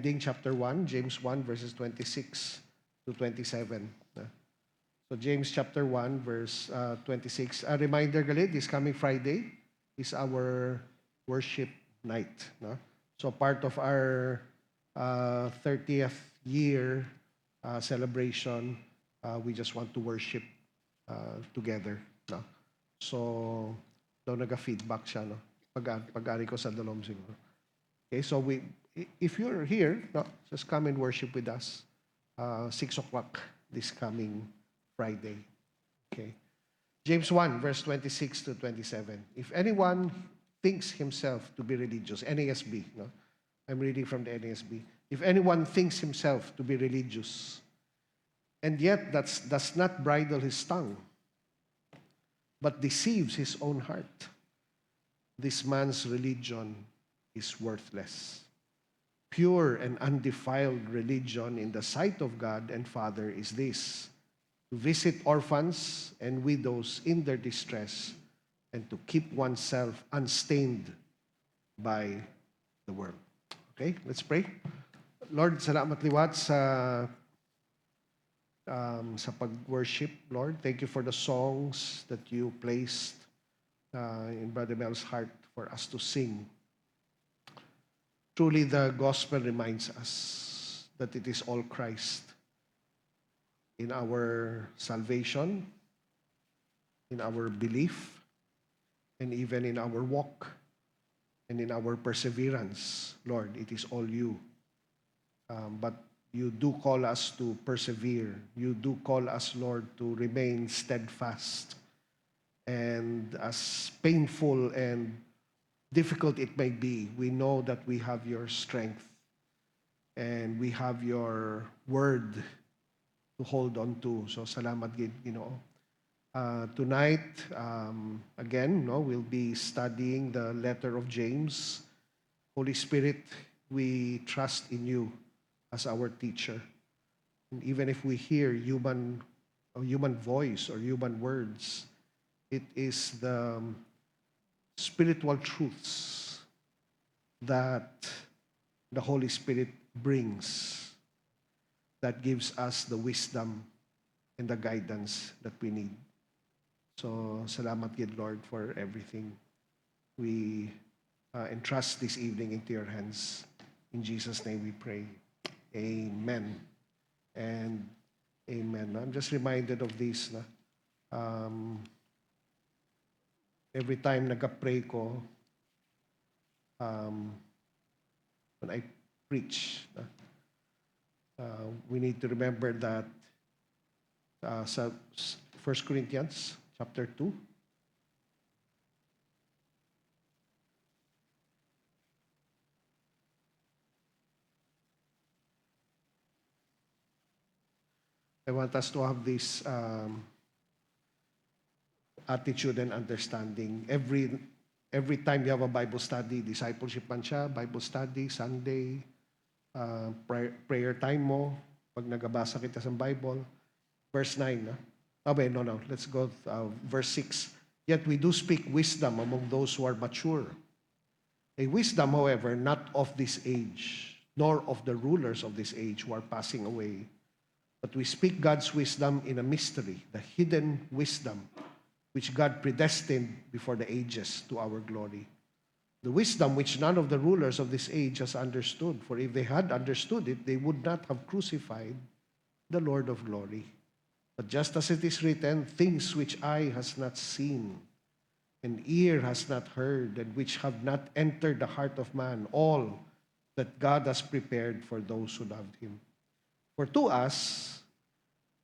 ending chapter 1, James 1, verses 26 to 27. So James chapter 1, verse 26. A reminder galit, this coming Friday is our worship night. No? So part of our 30th year celebration, we just want to worship together. No? So, daw naga-feedback siya. No? Pag-ari ko sa dalom siguro. Okay, so if you're here, no, just come and worship with us. 6 o'clock this coming Friday. Okay. James 1, verse 26 to 27. If anyone thinks himself to be religious, NASB, no? I'm reading from the NASB. If anyone thinks himself to be religious, and yet does not bridle his tongue, but deceives his own heart, this man's religion is worthless. Pure and undefiled religion in the sight of God and Father is this: to visit orphans and widows in their distress, and to keep oneself unstained by the world. Okay, let's pray. Lord, salamat liwat sa pag-worship, Lord. Thank you for the songs that you placed in Brother Mel's heart for us to sing. Truly, the gospel reminds us that it is all Christ in our salvation, in our belief, and even in our walk, and in our perseverance. Lord, it is all you. But you do call us to persevere. You do call us, Lord, to remain steadfast. And as painful and difficult it may be, we know that we have your strength and we have your word to hold on to. So salamat gid, Ginoo. Tonight, again, no, we'll be studying the letter of James. Holy Spirit, we trust in you as our teacher. And even if we hear human voice or human words, it is the spiritual truths that the Holy Spirit brings that gives us the wisdom and the guidance that we need. So, salamat gid, Lord, for everything. We entrust this evening into your hands. In Jesus' name we pray. Amen. And amen. I'm just reminded of this. Every time nag-pray ko, when I preach, we need to remember that sa 1 Corinthians chapter 2, I want us to have this attitude and understanding. Every time you have a Bible study, discipleship man siya, Bible study, Sunday, prayer time mo, pag nagabasa kita sa Bible, verse 9. No. Let's go verse 6. Yet we do speak wisdom among those who are mature. A wisdom, however, not of this age, nor of the rulers of this age who are passing away. But we speak God's wisdom in a mystery, the hidden wisdom, which God predestined before the ages to our glory. The wisdom which none of the rulers of this age has understood. For if they had understood it, they would not have crucified the Lord of glory. But just as it is written, things which eye has not seen, and ear has not heard, and which have not entered the heart of man, all that God has prepared for those who loved him. For to us,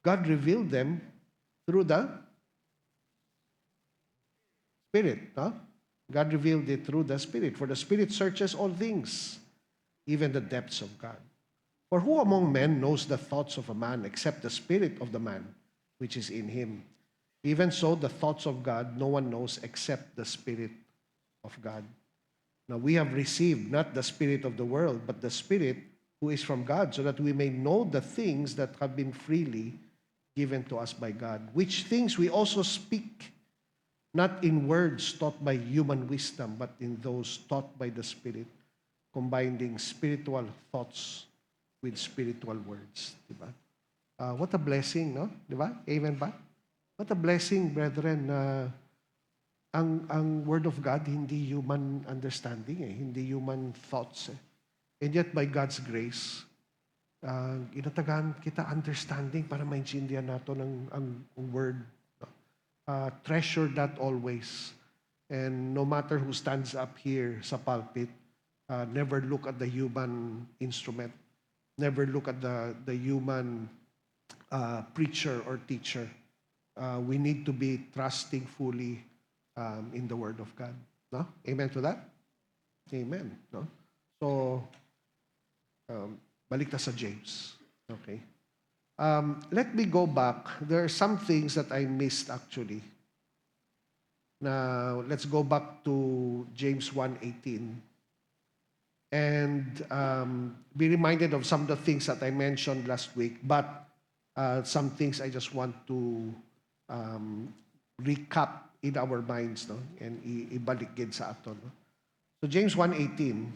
God revealed them through the Spirit. God revealed it through the Spirit. For the Spirit searches all things, even the depths of God. For who among men knows the thoughts of a man except the spirit of the man which is in him? Even so, the thoughts of God no one knows except the Spirit of God. Now we have received not the spirit of the world, but the Spirit who is from God, so that we may know the things that have been freely given to us by God, which things we also speak, not in words taught by human wisdom, but in those taught by the Spirit, combining spiritual thoughts with spiritual words. Diba? What a blessing, no? Diba? Amen ba? What a blessing, brethren, na ang Word of God, hindi human understanding hindi human thoughts And yet, by God's grace, inatagan kita understanding para maintindihan natin ang Word. Treasure that always. And no matter who stands up here sa pulpit, never look at the human instrument. Never look at the human preacher or teacher. We need to be trusting fully in the Word of God. No? Amen to that? Amen. No? So, balik ta sa James. Okay. Let me go back. There are some things that I missed actually. Now, let's go back to James 1:18 and be reminded of some of the things that I mentioned last week, but some things I just want to recap in our minds, no? And ibalik gid sa aton. No? So James 1:18,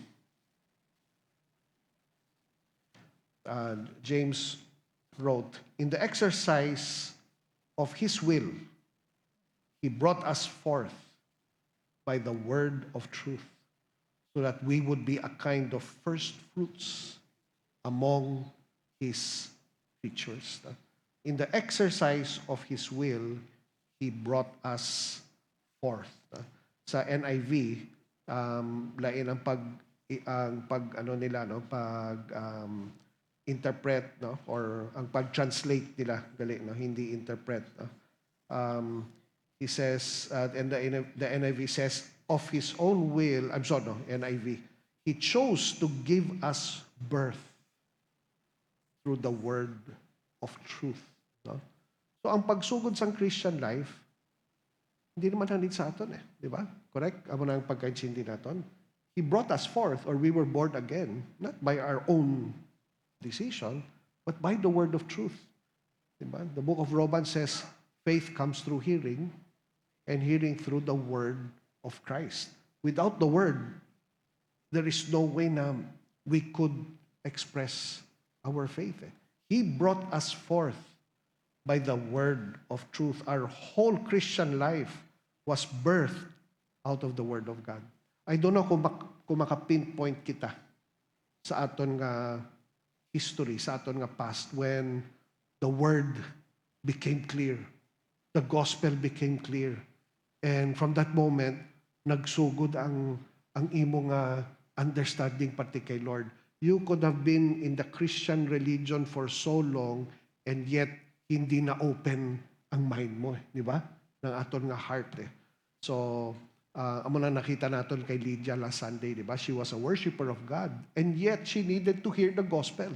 James wrote, "In the exercise of His will, He brought us forth by the word of truth, so that we would be a kind of first fruits among His creatures." In the exercise of His will, He brought us forth. Sa NIV, lain ang pag ano nila, no, pag interpret, no, or ang pag-translate nila, gali, no, hindi interpret. No? He says, and the NIV says, of His own will, I'm sorry, no, NIV, He chose to give us birth through the word of truth. No? So ang pagsugod sa Christian life, hindi naman hanid sa aton di ba? Correct? Amo na ang pagkaintindi naton. He brought us forth, or we were born again, not by our own decision, but by the word of truth. Diba? The book of Romans says, faith comes through hearing, and hearing through the word of Christ. Without the word, there is no way na we could express our faith. He brought us forth by the word of truth. Our whole Christian life was birthed out of the word of God. I don't know kung maka-pinpoint kita sa aton nga history, sa aton nga past, when the word became clear. The gospel became clear. And from that moment, nagsugod ang imo nga understanding pati kay Lord. You could have been in the Christian religion for so long, and yet hindi na open ang mind mo, di ba? Ng aton nga heart So, amo na nakita naton kay Lydia last Sunday, di ba? She was a worshiper of God, and yet she needed to hear the gospel.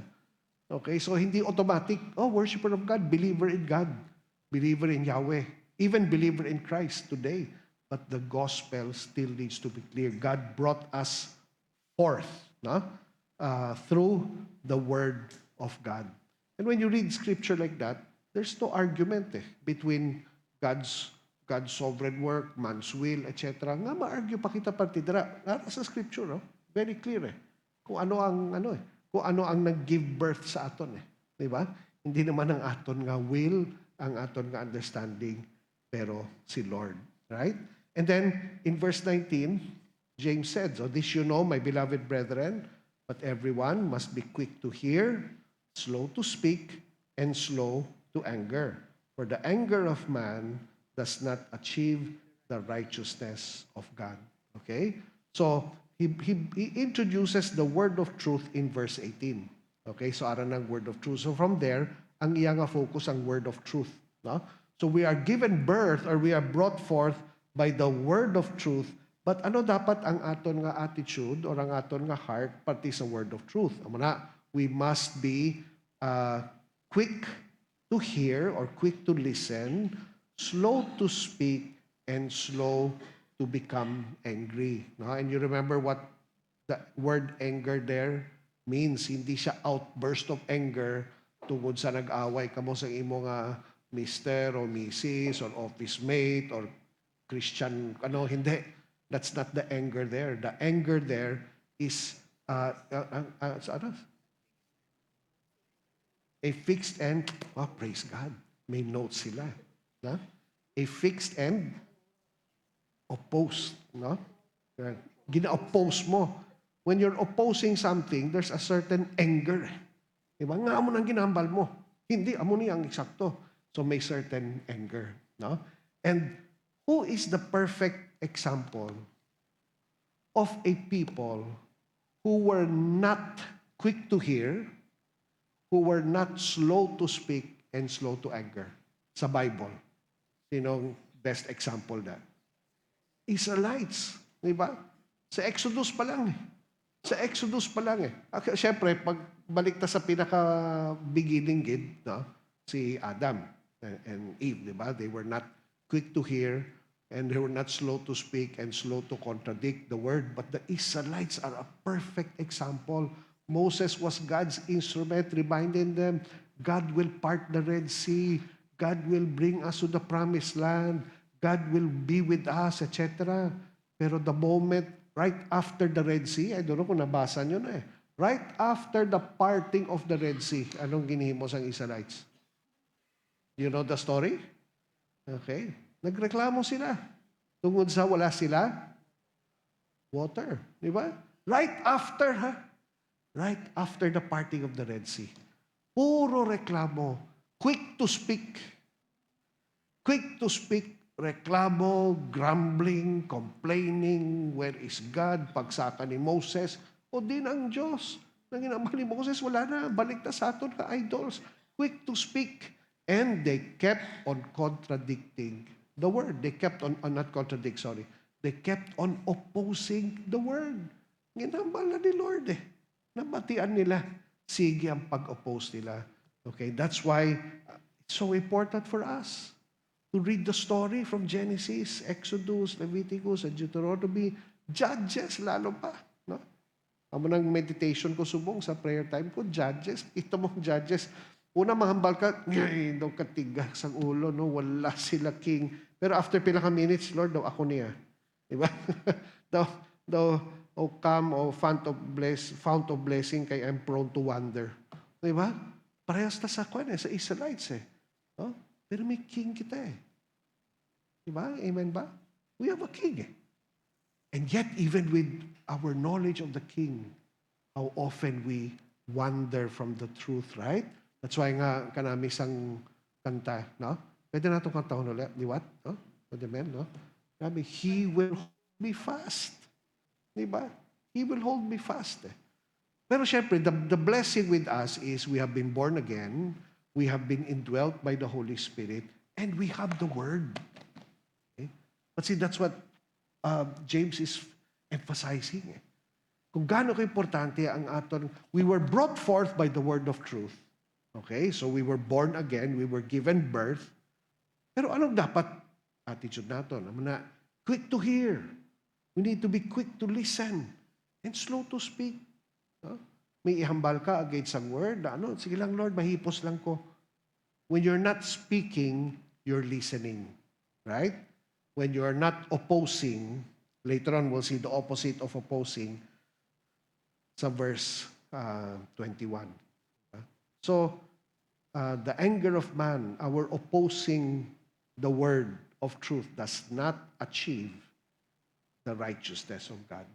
Okay, so hindi automatic, worshiper of God, believer in God, believer in Yahweh, even believer in Christ today. But the gospel still needs to be clear. God brought us forth, no? Through the word of God. And when you read scripture like that, there's no argument between God's sovereign work, man's will, etc. Nga ma-argue pa kita partidra. Nara sa scripture, no? Very clear kung ano ang nag-give birth sa aton Di ba? Hindi naman ang aton nga will, ang aton nga understanding, pero si Lord. Right? And then, in verse 19, James said, "So this you know, my beloved brethren, but everyone must be quick to hear, slow to speak, and slow to anger. For the anger of man does not achieve the righteousness of God." Okay? So, he introduces the word of truth in verse 18. Okay? So, aran ng word of truth. So, from there, ang iya nga focus ang word of truth. No? So, we are given birth, or we are brought forth by the word of truth. But ano dapat ang aton nga attitude or ang aton nga heart pati sa word of truth? Amo na, we must be quick to hear or quick to listen, slow to speak, and slow to become angry. No? And you remember what the word anger there means? Hindi siya outburst of anger tungod sa nag-away kamo sa imo nga mister or misis or office mate or Christian, hindi. That's not the anger there. The anger there is Ano? A fixed and, praise God, may notes sila. No? A fixed and opposed. No? Gina-oppose mo. When you're opposing something, there's a certain anger. Diba? Nga mo nang ginambal mo. Hindi, amo niya ang eksakto. So may certain anger. No? And who is the perfect example of a people who were not quick to hear, who were not slow to speak, and slow to anger? Sa Bible. Sinong best example na? Israelites. Di ba? Sa Exodus pa lang eh. Sa Exodus pa lang eh. Siyempre, pag balik ta sa pinaka-beginning gid, no? Si Adam and Eve, di ba? They were not quick to hear, and they were not slow to speak and slow to contradict the word. But the Israelites are a perfect example. Moses was God's instrument, reminding them, God will part the Red Sea. God will bring us to the promised land. God will be with us, etc. Pero the moment, right after the Red Sea, I don't know kung nabasa nyo na eh, right after the parting of the Red Sea, anong ginihimo sa Israelites? You know the story? Okay. Nagreklamo sila. Tungod sa wala sila, water. Di ba? Right after, right after the parting of the Red Sea. Puro reklamo. Quick to speak. Quick to speak. Reklamo, grumbling, complaining. Where is God? Pagsaka ni Moses. O din ang Diyos. Nang ginambal ni Moses, wala na. Balik na sa aton ka idols. Quick to speak. And they kept on contradicting the word. They kept on not contradict, sorry. They kept on opposing the word. Ginambal na ni Lord eh. Nabatian nila. Sige ang pag-oppose nila. Okay, that's why it's so important for us to read the story from Genesis, Exodus, Leviticus, and Deuteronomy, Judges, lalo pa. No? Amo ng meditation ko subong sa prayer time ko, Judges. Ito mong Judges. Una, mahambal ka, ngayon daw katigas ang ulo, no? Wala sila king. Pero after pila ka minutes, Lord, daw ako niya. Diba? daw, come, fount of blessing, kay I'm prone to wander. Diba? Parehas na sa sa Israelites eh. No? Pero may king kita eh. Diba? Amen ba? We have a king eh. And yet, even with our knowledge of the king, how often we wander from the truth, right? That's why nga kanami isang kanta, no? Pwede na itong kantahon ulit. Liwat, no? Pwede men, no? Sabi, He will hold me fast. Diba? He will hold me fast eh. Pero syempre, the blessing with us is we have been born again, we have been indwelt by the Holy Spirit, and we have the Word. Okay? But see, that's what James is emphasizing. Eh. Kung gaano ka-importante ang aton, we were brought forth by the Word of truth. Okay? So we were born again, we were given birth. Pero anong dapat attitude natin? Na quick to hear. We need to be quick to listen and slow to speak. No? May ihambal ka against ang word. Sige lang, Lord, mahipos lang ko. When you're not speaking, you're listening. Right? When you're not opposing, later on we'll see the opposite of opposing sa verse 21. So, the anger of man, our opposing the word of truth does not achieve the righteousness of God.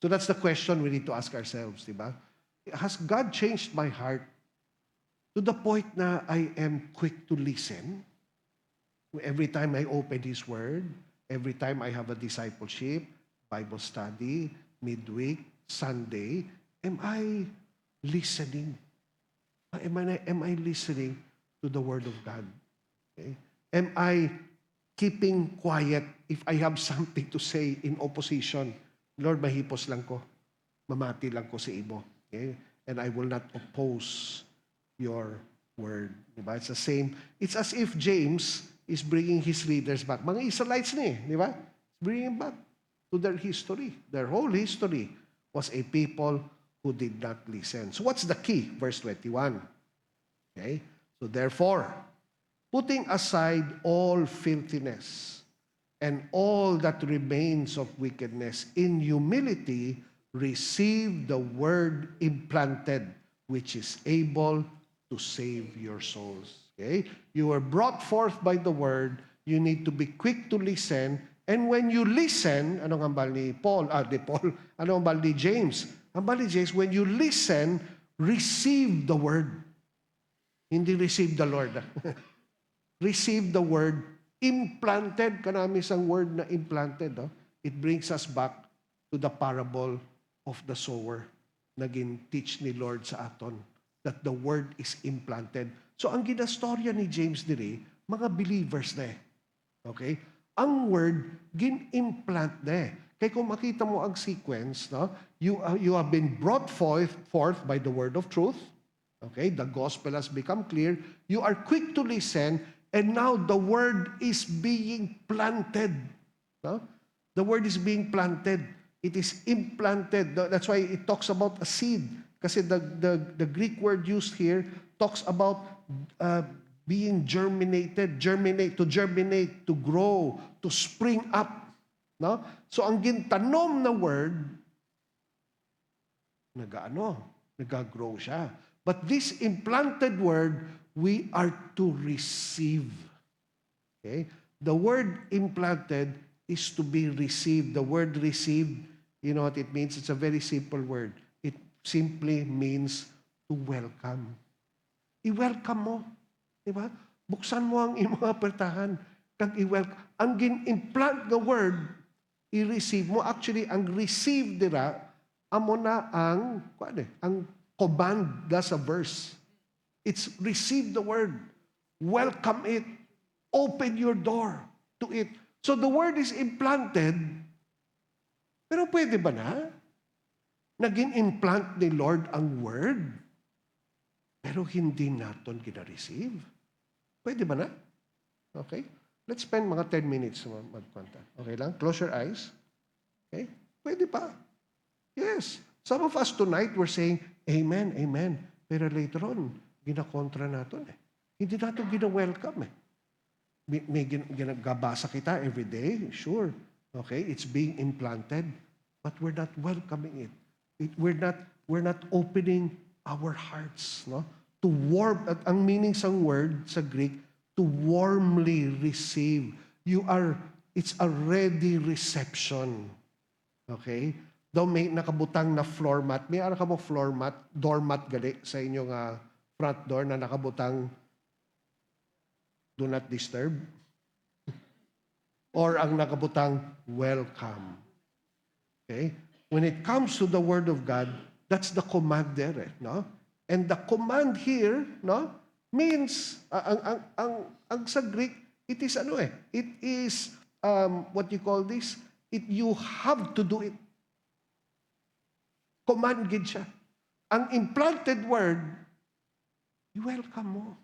So that's the question we need to ask ourselves, di ba? Has God changed my heart to the point na I am quick to listen? Every time I open His Word, every time I have a discipleship, Bible study, midweek, Sunday, am I listening? Am I listening to the Word of God? Okay? Am I keeping quiet if I have something to say in opposition? Lord, mahipos lang ko. Mamati lang ko sa imo. Okay? And I will not oppose your word. Diba? It's the same. It's as if James is bringing his readers back. Mga Israelites ni, di ba? Bringing back to their history. Their whole history was a people who did not listen. So what's the key? Verse 21. Okay? So therefore, putting aside all filthiness and all that remains of wickedness, in humility receive the word implanted, which is able to save your souls. Okay? You were brought forth by the word. You need to be quick to listen. And when you listen, ano ang ambal ni Paul? Ano ang ambal ni James? Ambal ni James, when you listen, receive the word. Hindi receive the Lord. Receive the word implanted. Kanami isang word na implanted. Oh. It brings us back to the parable of the sower. Naging teach ni Lord sa aton that the word is implanted. So ang ginastorya ni James diri, mga believers na eh. Okay? Ang word, gin-implant na eh. Kaya kung makita mo ang sequence, no? You have been brought forth by the word of truth. Okay? The gospel has become clear. You are quick to listen, and now the word is being planted. No? The word is being planted. It is implanted. That's why it talks about a seed. Kasi the Greek word used here talks about being germinated, to germinate, to grow, to spring up. No? So ang gintanom na word, nag-grow siya. But this implanted word, we are to receive. Okay? The word implanted is to be received. The word received, you know what it means? It's a very simple word. It simply means to welcome. I-welcome mo. Diba? Buksan mo ang imong apertahan. Kag i-welcome. Ang gin-implant nga word, i-receive mo. Actually, ang receive dira, amo na ang command da sa verse. It's receive the word. Welcome it. Open your door to it. So the word is implanted, pero pwede ba na? Naging implant ni Lord ang word, pero hindi natin kina-receive. Pwede ba na? Okay? Let's spend mga 10 minutes magkwanta. Okay lang? Close your eyes. Okay? Pwede pa. Yes. Some of us tonight were saying, Amen, Amen. Pero later on, ginakontra natin eh. Hindi natin gina-welcome eh. May ginagabasa kita every day, sure. Okay, it's being implanted, but we're not welcoming it. We're not opening our hearts, no? To warm, at ang meaning sa word sa Greek, to warmly receive. It's a ready reception. Okay? Daw may nakabutang na floor mat. May ara ka mo floor mat, doormat gali sa inyong front door na nakabutang do not disturb. Or ang nakabutang welcome. Okay? When it comes to the Word of God, that's the command there. No? And the command here, no, means, ang sa Greek, it is it is, what you call this? You have to do it. Command gid siya. Ang implanted word, you welcome mo.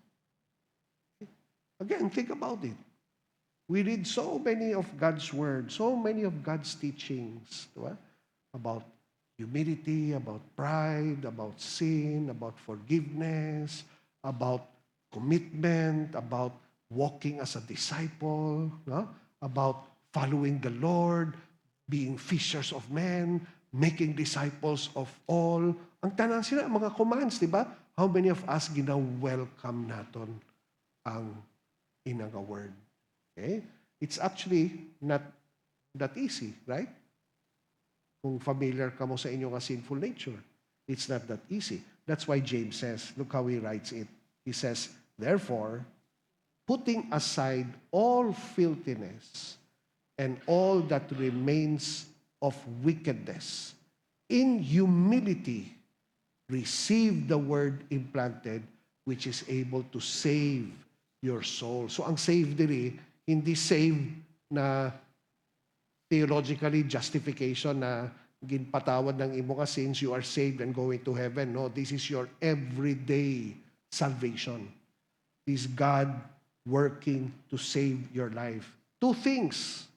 Again, think about it. We read so many of God's word, so many of God's teachings, diba? About humility, about pride, about sin, about forgiveness, about commitment, about walking as a disciple, no? About following the Lord, being fishers of men, making disciples of all. Ang tanan sila, mga commands, di ba? How many of us gina-welcome naton ang inang word? Okay? It's actually not that easy, right? Kung familiar ka mo sa inyong sinful nature, it's not that easy. That's why James says, look how he writes it. He says, therefore, putting aside all filthiness and all that remains of wickedness, in humility, receive the word implanted, which is able to save your soul. So ang save diri, hindi save na theologically justification na ginpatawad ng imong sins, you are saved and going to heaven. No, this is your everyday salvation. This is God working to save your life. Two things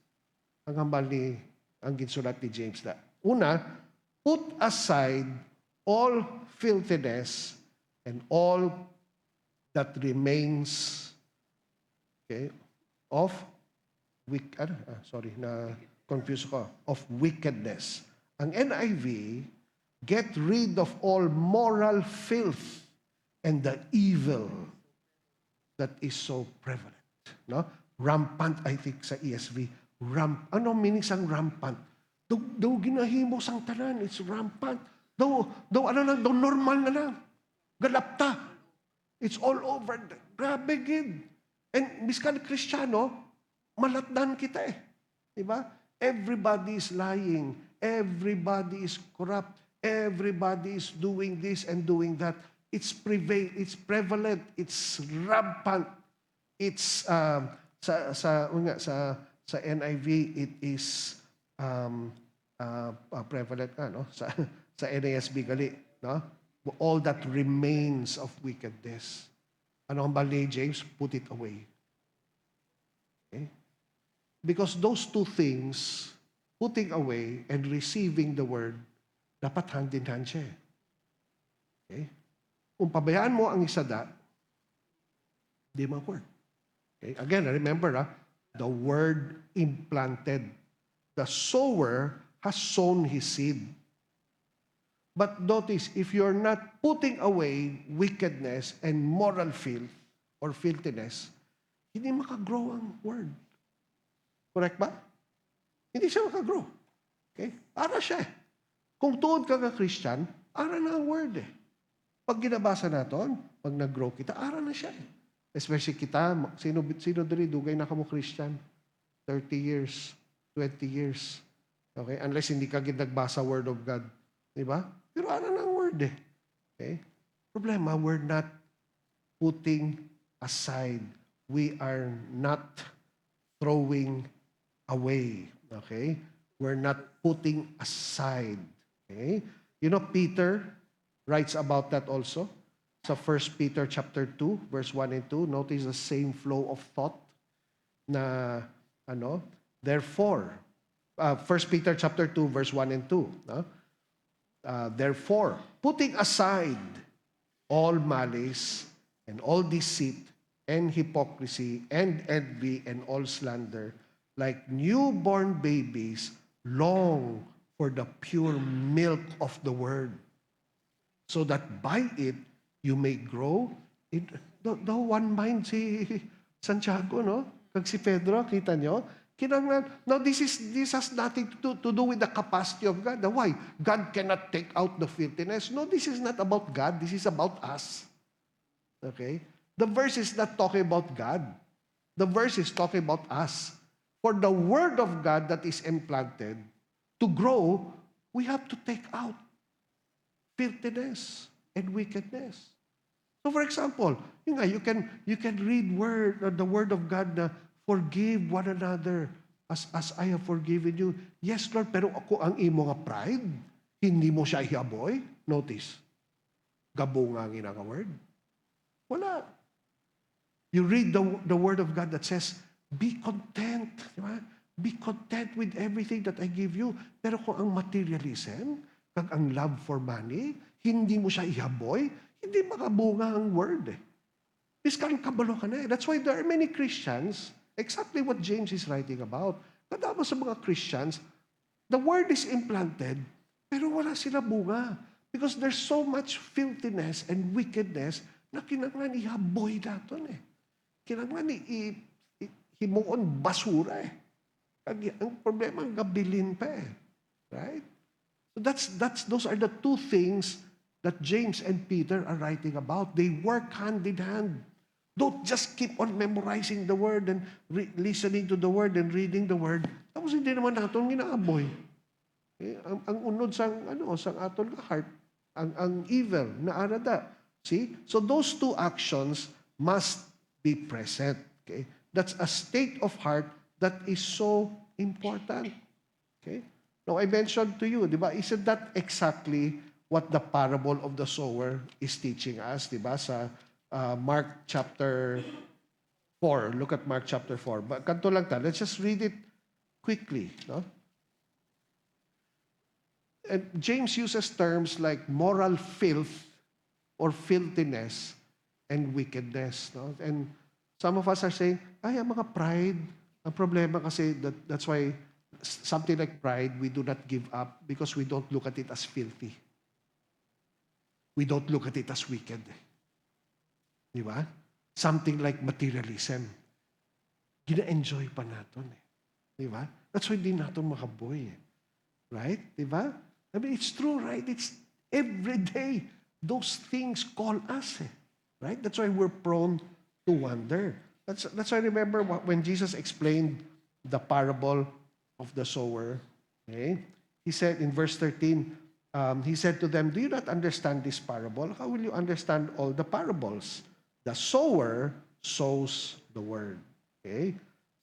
ang hambal ni ang ginsulat ni James na. Una, put aside all filthiness and all that remains of confuse ko, of wickedness. Ang NIV, get rid of all moral filth and the evil that is so prevalent. No? Rampant, I think, sa ESV. Ano meaning sang rampant? Daw ginahimo sang tanan, it's rampant. Daw normal na lang. Galapta. It's all over. Grabe gid. And miskan Kristiyano, malatdan kita eh. Diba? Everybody is lying. Everybody is corrupt. Everybody is doing this and doing that. It's prevalent. It's rampant. It's sa NIV it is prevalent no? Sa NASB gali, no? All that remains of wickedness. Ano ang bali, James? Put it away. Okay? Because those two things, putting away and receiving the word, dapat hand in hand siya. Okay? Kung pabayaan mo ang isada, di mag-work. Okay? Again, remember, the word implanted. The sower has sown his seed. But notice, if you're not putting away wickedness and moral filth or filthiness, hindi makagrow ang word. Correct ba? Hindi siya makagrow. Okay? Ara siya eh. Kung tuod ka Christian, ara na ang word eh. Pag ginabasa natin, pag nag-grow kita, ara na siya eh. Especially kita, sino dali, dugay na ka mo Christian? 30 years, 20 years. Okay? Unless hindi ka nagbasa Word of God. Diba? Pero ano na ang Word eh. Okay? Problema, we're not putting aside. We are not throwing away. Okay? We're not putting aside. Okay? You know, Peter writes about that also. Sa 1 Peter chapter 2, verse 1 and 2, notice the same flow of thought na, therefore, 1 Peter chapter 2, verse 1 and 2, no? Therefore, putting aside all malice and all deceit and hypocrisy and envy and all slander, like newborn babies, long for the pure milk of the word, so that by it you may grow in the one mind. Si Santiago, no? Kag si Pedro, kita nyo? Now, this has nothing to do with the capacity of God. Why? God cannot take out the filthiness. No, this is not about God. This is about us. Okay? The verse is not talking about God. The verse is talking about us. For the word of God that is implanted, to grow, we have to take out filthiness and wickedness. So, for example, you can read the word of God na forgive one another as I have forgiven you. Yes, Lord, pero ako ang imo nga pride, hindi mo siya ihaboy. Notice, gabungangin ang word. Wala. You read the word of God that says, be content. Diba? Be content with everything that I give you. Pero kung ang materialism, kag ang love for money, hindi mo siya ihaboy, hindi makabunga ang word eh. Iskan kabalo ka na eh. That's why there are many Christians, exactly what James is writing about. Kadama sa mga Christians, the word is implanted, pero wala sila bunga. Because there's so much filthiness and wickedness na kinanglan ihaboy natin eh. Kinanglan himuon basura eh. Ang problema, gabilin pa eh. Right? So those are the two things that James and Peter are writing about. They work hand in hand. Don't just keep on memorizing the word and listening to the word and reading the word. Tapos hindi naman natin ginaaboy. Okay? Ang unod sang aton nga heart, ang evil na arada. See? So those two actions must be present. Okay? That's a state of heart that is so important. Okay? Now I mentioned to you, di ba? Isn't that exactly what the parable of the sower is teaching us, di ba? Sa Mark chapter 4. Look at Mark chapter 4. But kanto lang ta. Let's just read it quickly. No? And James uses terms like moral filth or filthiness and wickedness. No? And some of us are saying, ay, ang mga pride. Ang problema kasi, that's why something like pride, we do not give up because we don't look at it as filthy. We don't look at it as wicked. Di ba? Something like materialism. Gina-enjoy pa natin eh. Di ba? That's why di natin makaboy eh. Right? Di ba? I mean, it's true, right? It's every day. Those things call us eh. Right? That's why we're prone to wonder. That's why I remember when Jesus explained the parable of the sower. Okay? He said in verse 13, he said to them, do you not understand this parable? How will you understand all the parables? The sower sows the word. Okay?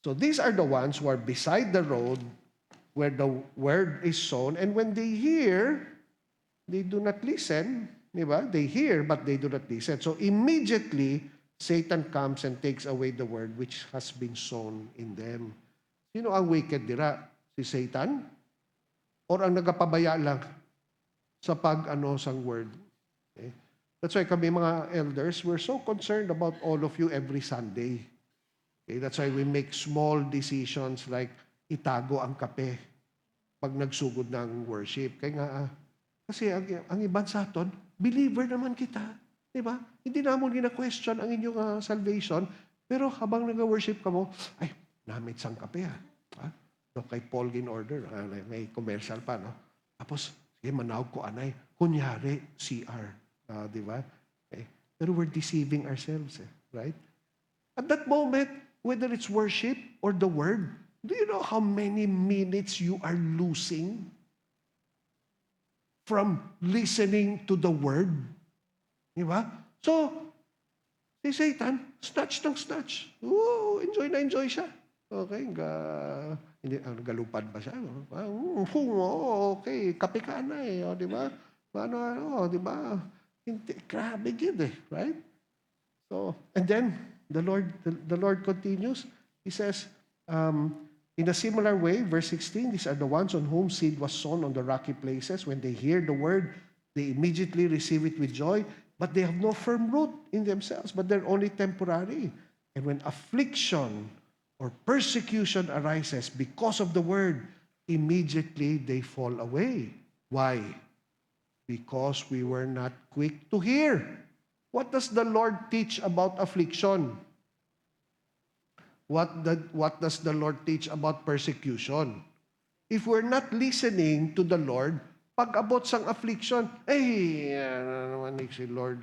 So these are the ones who are beside the road where the word is sown. And when they hear, they do not listen. Diba? They hear, but they do not listen. So immediately, Satan comes and takes away the word which has been sown in them. Sino ang wicked dira? Si Satan? Or ang nagapabaya lang sa pag-ano sang word? Okay? That's why kami mga elders, we're so concerned about all of you every Sunday. Okay? That's why we make small decisions like itago ang kape pag nagsugod ng worship. Kaya nga, kasi ang iban sa aton, believer naman kita. Di ba? Hindi naman gina-question ang inyong salvation, pero habang nag-worship ka mo, ay, namit sang kape ha. No, kay Paul in order, may commercial pa, no? Tapos, sige, manawag ko anay. Kunyari, CR. Di ba? Okay. Pero we're deceiving ourselves, right? At that moment, whether it's worship or the word, do you know how many minutes you are losing from listening to the word? Di ba? So, si Satan, snatch ng snatch. Oo, enjoy na enjoy siya. Okay, hindi, galupad ba siya? Okay, kape ka na eh, di ba? Di ba? Grabe yun eh, right? So, and then, the Lord continues. He says, in a similar way, verse 16, these are the ones on whom seed was sown on the rocky places. When they hear the word, they immediately receive it with joy, but they have no firm root in themselves, but they're only temporary. And when affliction or persecution arises because of the word, immediately they fall away. Why? Because we were not quick to hear. What does the Lord teach about affliction? What does the Lord teach about persecution? If we're not listening to the Lord, pag-abot sang affliction, naman si Lord,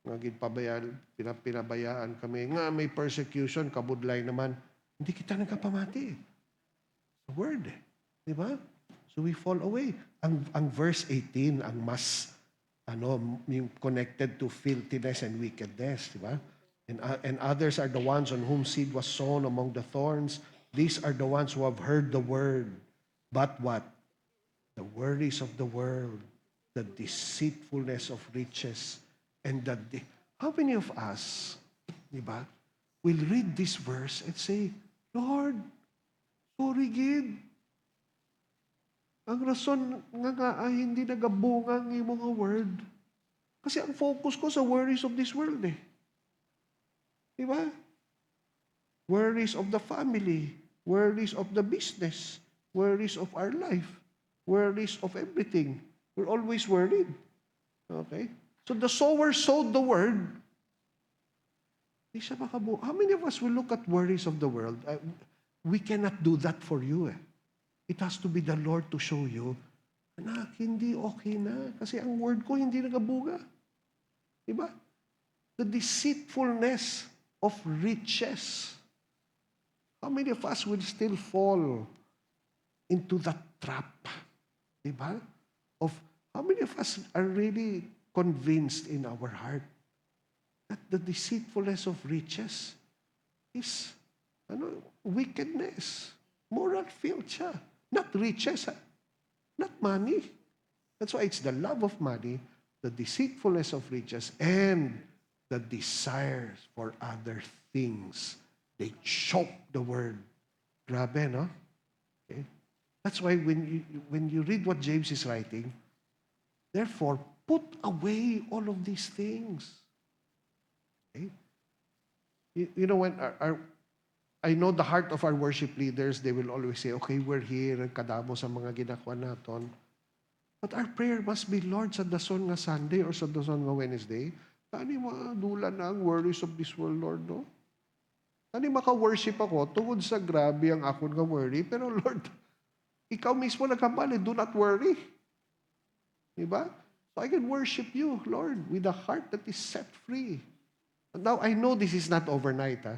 pinabayaan kami. Nga may persecution, kabudlay naman. Hindi kita nagkapamati. The word. Di ba? So we fall away. Ang verse 18, ang mas connected to filthiness and wickedness. Di ba? And others are the ones on whom seed was sown among the thorns. These are the ones who have heard the word. But what? The worries of the world, the deceitfulness of riches, and how many of us, di ba, will read this verse and say, Lord, sorry gid. Ang rason nga ay hindi nagabunga ang imong word. Kasi ang focus ko sa worries of this world eh. Di ba? Worries of the family, worries of the business, worries of our life, worries of everything. We're always worried. Okay? So the sower sowed the word. Di siya makabuo. How many of us will look at worries of the world? We cannot do that for you. It has to be the Lord to show you, anak, hindi okay na. Kasi ang word ko hindi nagabuga. Diba? The deceitfulness of riches. How many of us will still fall into that trap? Diba? Of how many of us are really convinced in our heart that the deceitfulness of riches is wickedness, moral filth siya. Not riches, not money. That's why it's the love of money, the deceitfulness of riches, and the desires for other things. They choke the word. Grabe, no? Okay? That's why when you read what James is writing, therefore, put away all of these things. Okay? You know, when I know the heart of our worship leaders, they will always say, okay, we're here, kadamo sa mga ginagawa naton. But our prayer must be, Lord, sa dason nga Sunday or sa dason nga Wednesday, tani madula na ang worries of this world, Lord, no? Tani maka-worship ako, tungod sa grabe ang akon nga worry, pero Lord, ikaw mismo nagkambali, do not worry. Diba? So I can worship you, Lord, with a heart that is set free. And now, I know this is not overnight, ha?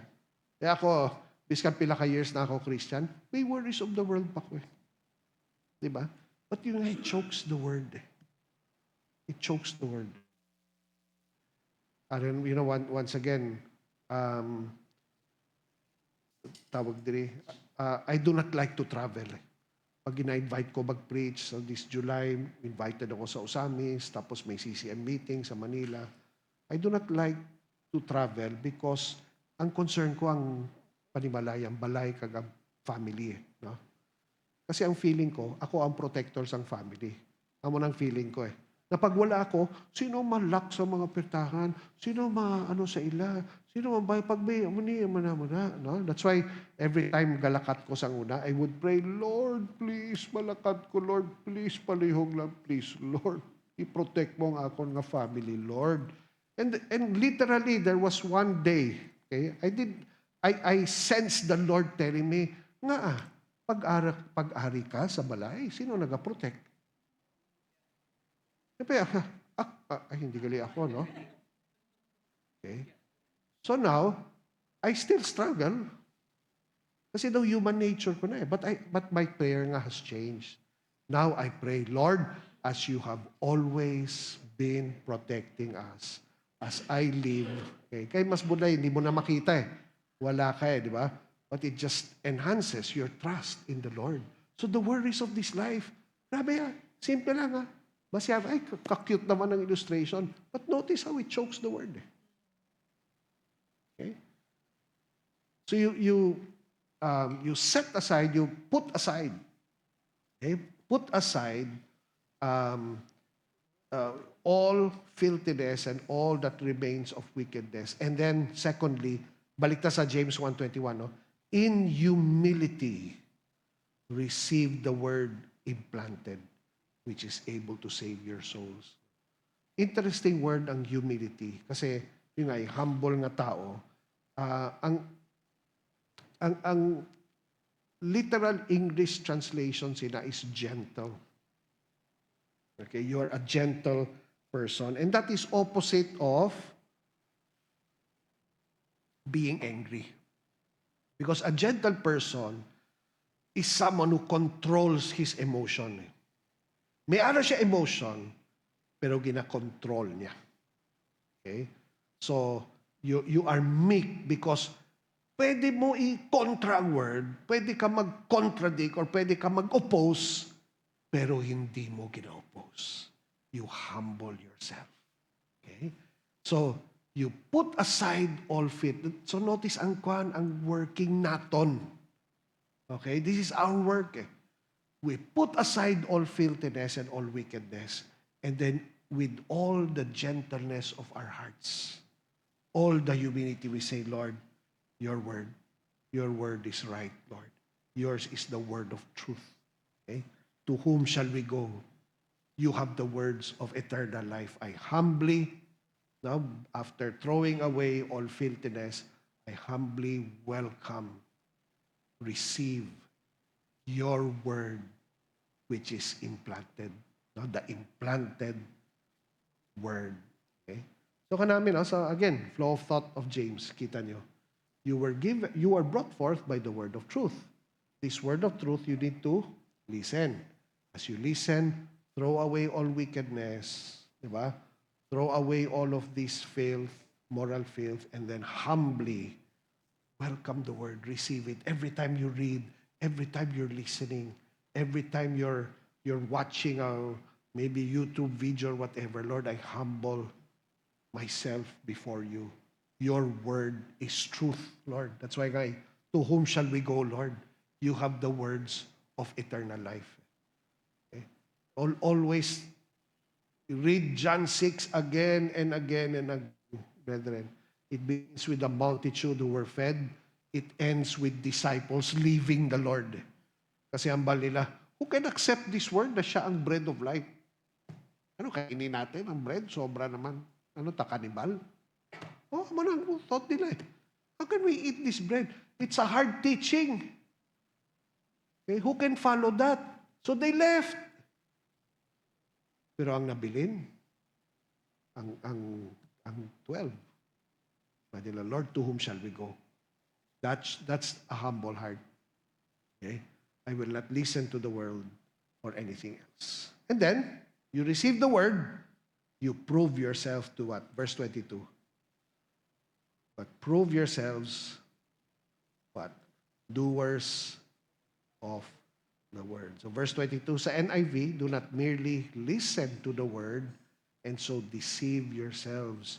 Kaya ako, biskan pila ka years na ako Christian, may worries of the world pa ko eh. Diba? But yun nga, it chokes the word. It chokes the word. And you know, once again, tawag diri, I do not like to travel. Pag ina-invite ko mag-preach, so this July, invited ako sa Osamis, tapos may CCM meeting sa Manila. I do not like to travel because ang concern ko ang panimalayang balay kag ang family. No? Kasi ang feeling ko, ako ang protector sa family. Amo nang feeling ko eh. Na pag wala ako, sino malak sa mga pertahan? Sino ano sa ila? Sino mabay pag may amuni mana. No? That's why every time galakat ko sa una, I would pray, Lord, please malakat ko, Lord, please palihog lang, please, Lord. I-protect mo ang akon nga family, Lord. And literally there was one day, okay? I sensed the Lord telling me, nga pag-ari ka sa balay, sino nag-protect? Hindi gali ako, no? Okay. So now, I still struggle. Kasi daw human nature ko na eh. But my prayer nga has changed. Now I pray, Lord, as you have always been protecting us, as I live, okay? Kaya mas bulay, hindi mo na makita eh. Wala ka eh, di ba? But it just enhances your trust in the Lord. So the worries of this life, grabe ah, simple lang ah. Masyado, ay, kakute naman ang illustration. But notice how it chokes the word. Okay? So you set aside, you put aside, okay? Put aside all filthiness and all that remains of wickedness. And then, secondly, balik ta sa James 1:21, no? In humility, receive the word implanted, which is able to save your souls. Interesting word ang humility. Kasi, yun nga, humble nga tao. Ang literal English translation sila is gentle. Okay, you are a gentle person. And that is opposite of being angry. Because a gentle person is someone who controls his emotion. May ano siya emotion, pero gina-control niya. Okay? So, you are meek because pwede mo i-contra word, pwede ka mag-contradict or pwede ka mag-oppose, pero hindi mo gina-oppose. You humble yourself. Okay? So, you put aside all fit. So notice ang working naton. Okay? This is our work. Eh. We put aside all filthiness and all wickedness. And then with all the gentleness of our hearts, all the humility, we say, Lord, your word is right, Lord. Yours is the word of truth. Okay? To whom shall we go? You have the words of eternal life. I humbly, now, after throwing away all filthiness, I humbly welcome, receive your word, which is implanted. No, the implanted word. Okay? So kanami, no? So again, flow of thought of James, kita nyo. You were brought forth by the word of truth. This word of truth, you need to listen. As you listen, throw away all wickedness, di ba? Throw away all of this filth, moral filth, and then humbly welcome the word, receive it. Every time you read, every time you're listening, every time you're watching a maybe YouTube video or whatever, Lord, I humble myself before you. Your word is truth, Lord. That's why, to whom shall we go, Lord? You have the words of eternal life. Okay? Always read John 6 again and again and again, brethren. It begins with the multitude who were fed. it ends with disciples leaving the Lord. Kasi ang bal nila, who can accept this word na siya ang bread of life? Ano, kainin natin ang bread? Sobra naman. Ano, kanibal? Oh, ano ang thought nila eh. How can we eat this bread? It's a hard teaching. Okay, who can follow that? So they left. Pero ang nabilin, ang 12. Sabi nila, Lord, to whom shall we go? That's a humble heart. Okay? I will not listen to the world or anything else. And then, you receive the word, you prove yourself to what? Verse 22. But prove yourselves what? Doers of the word. So verse 22 sa NIV, do not merely listen to the word and so deceive yourselves.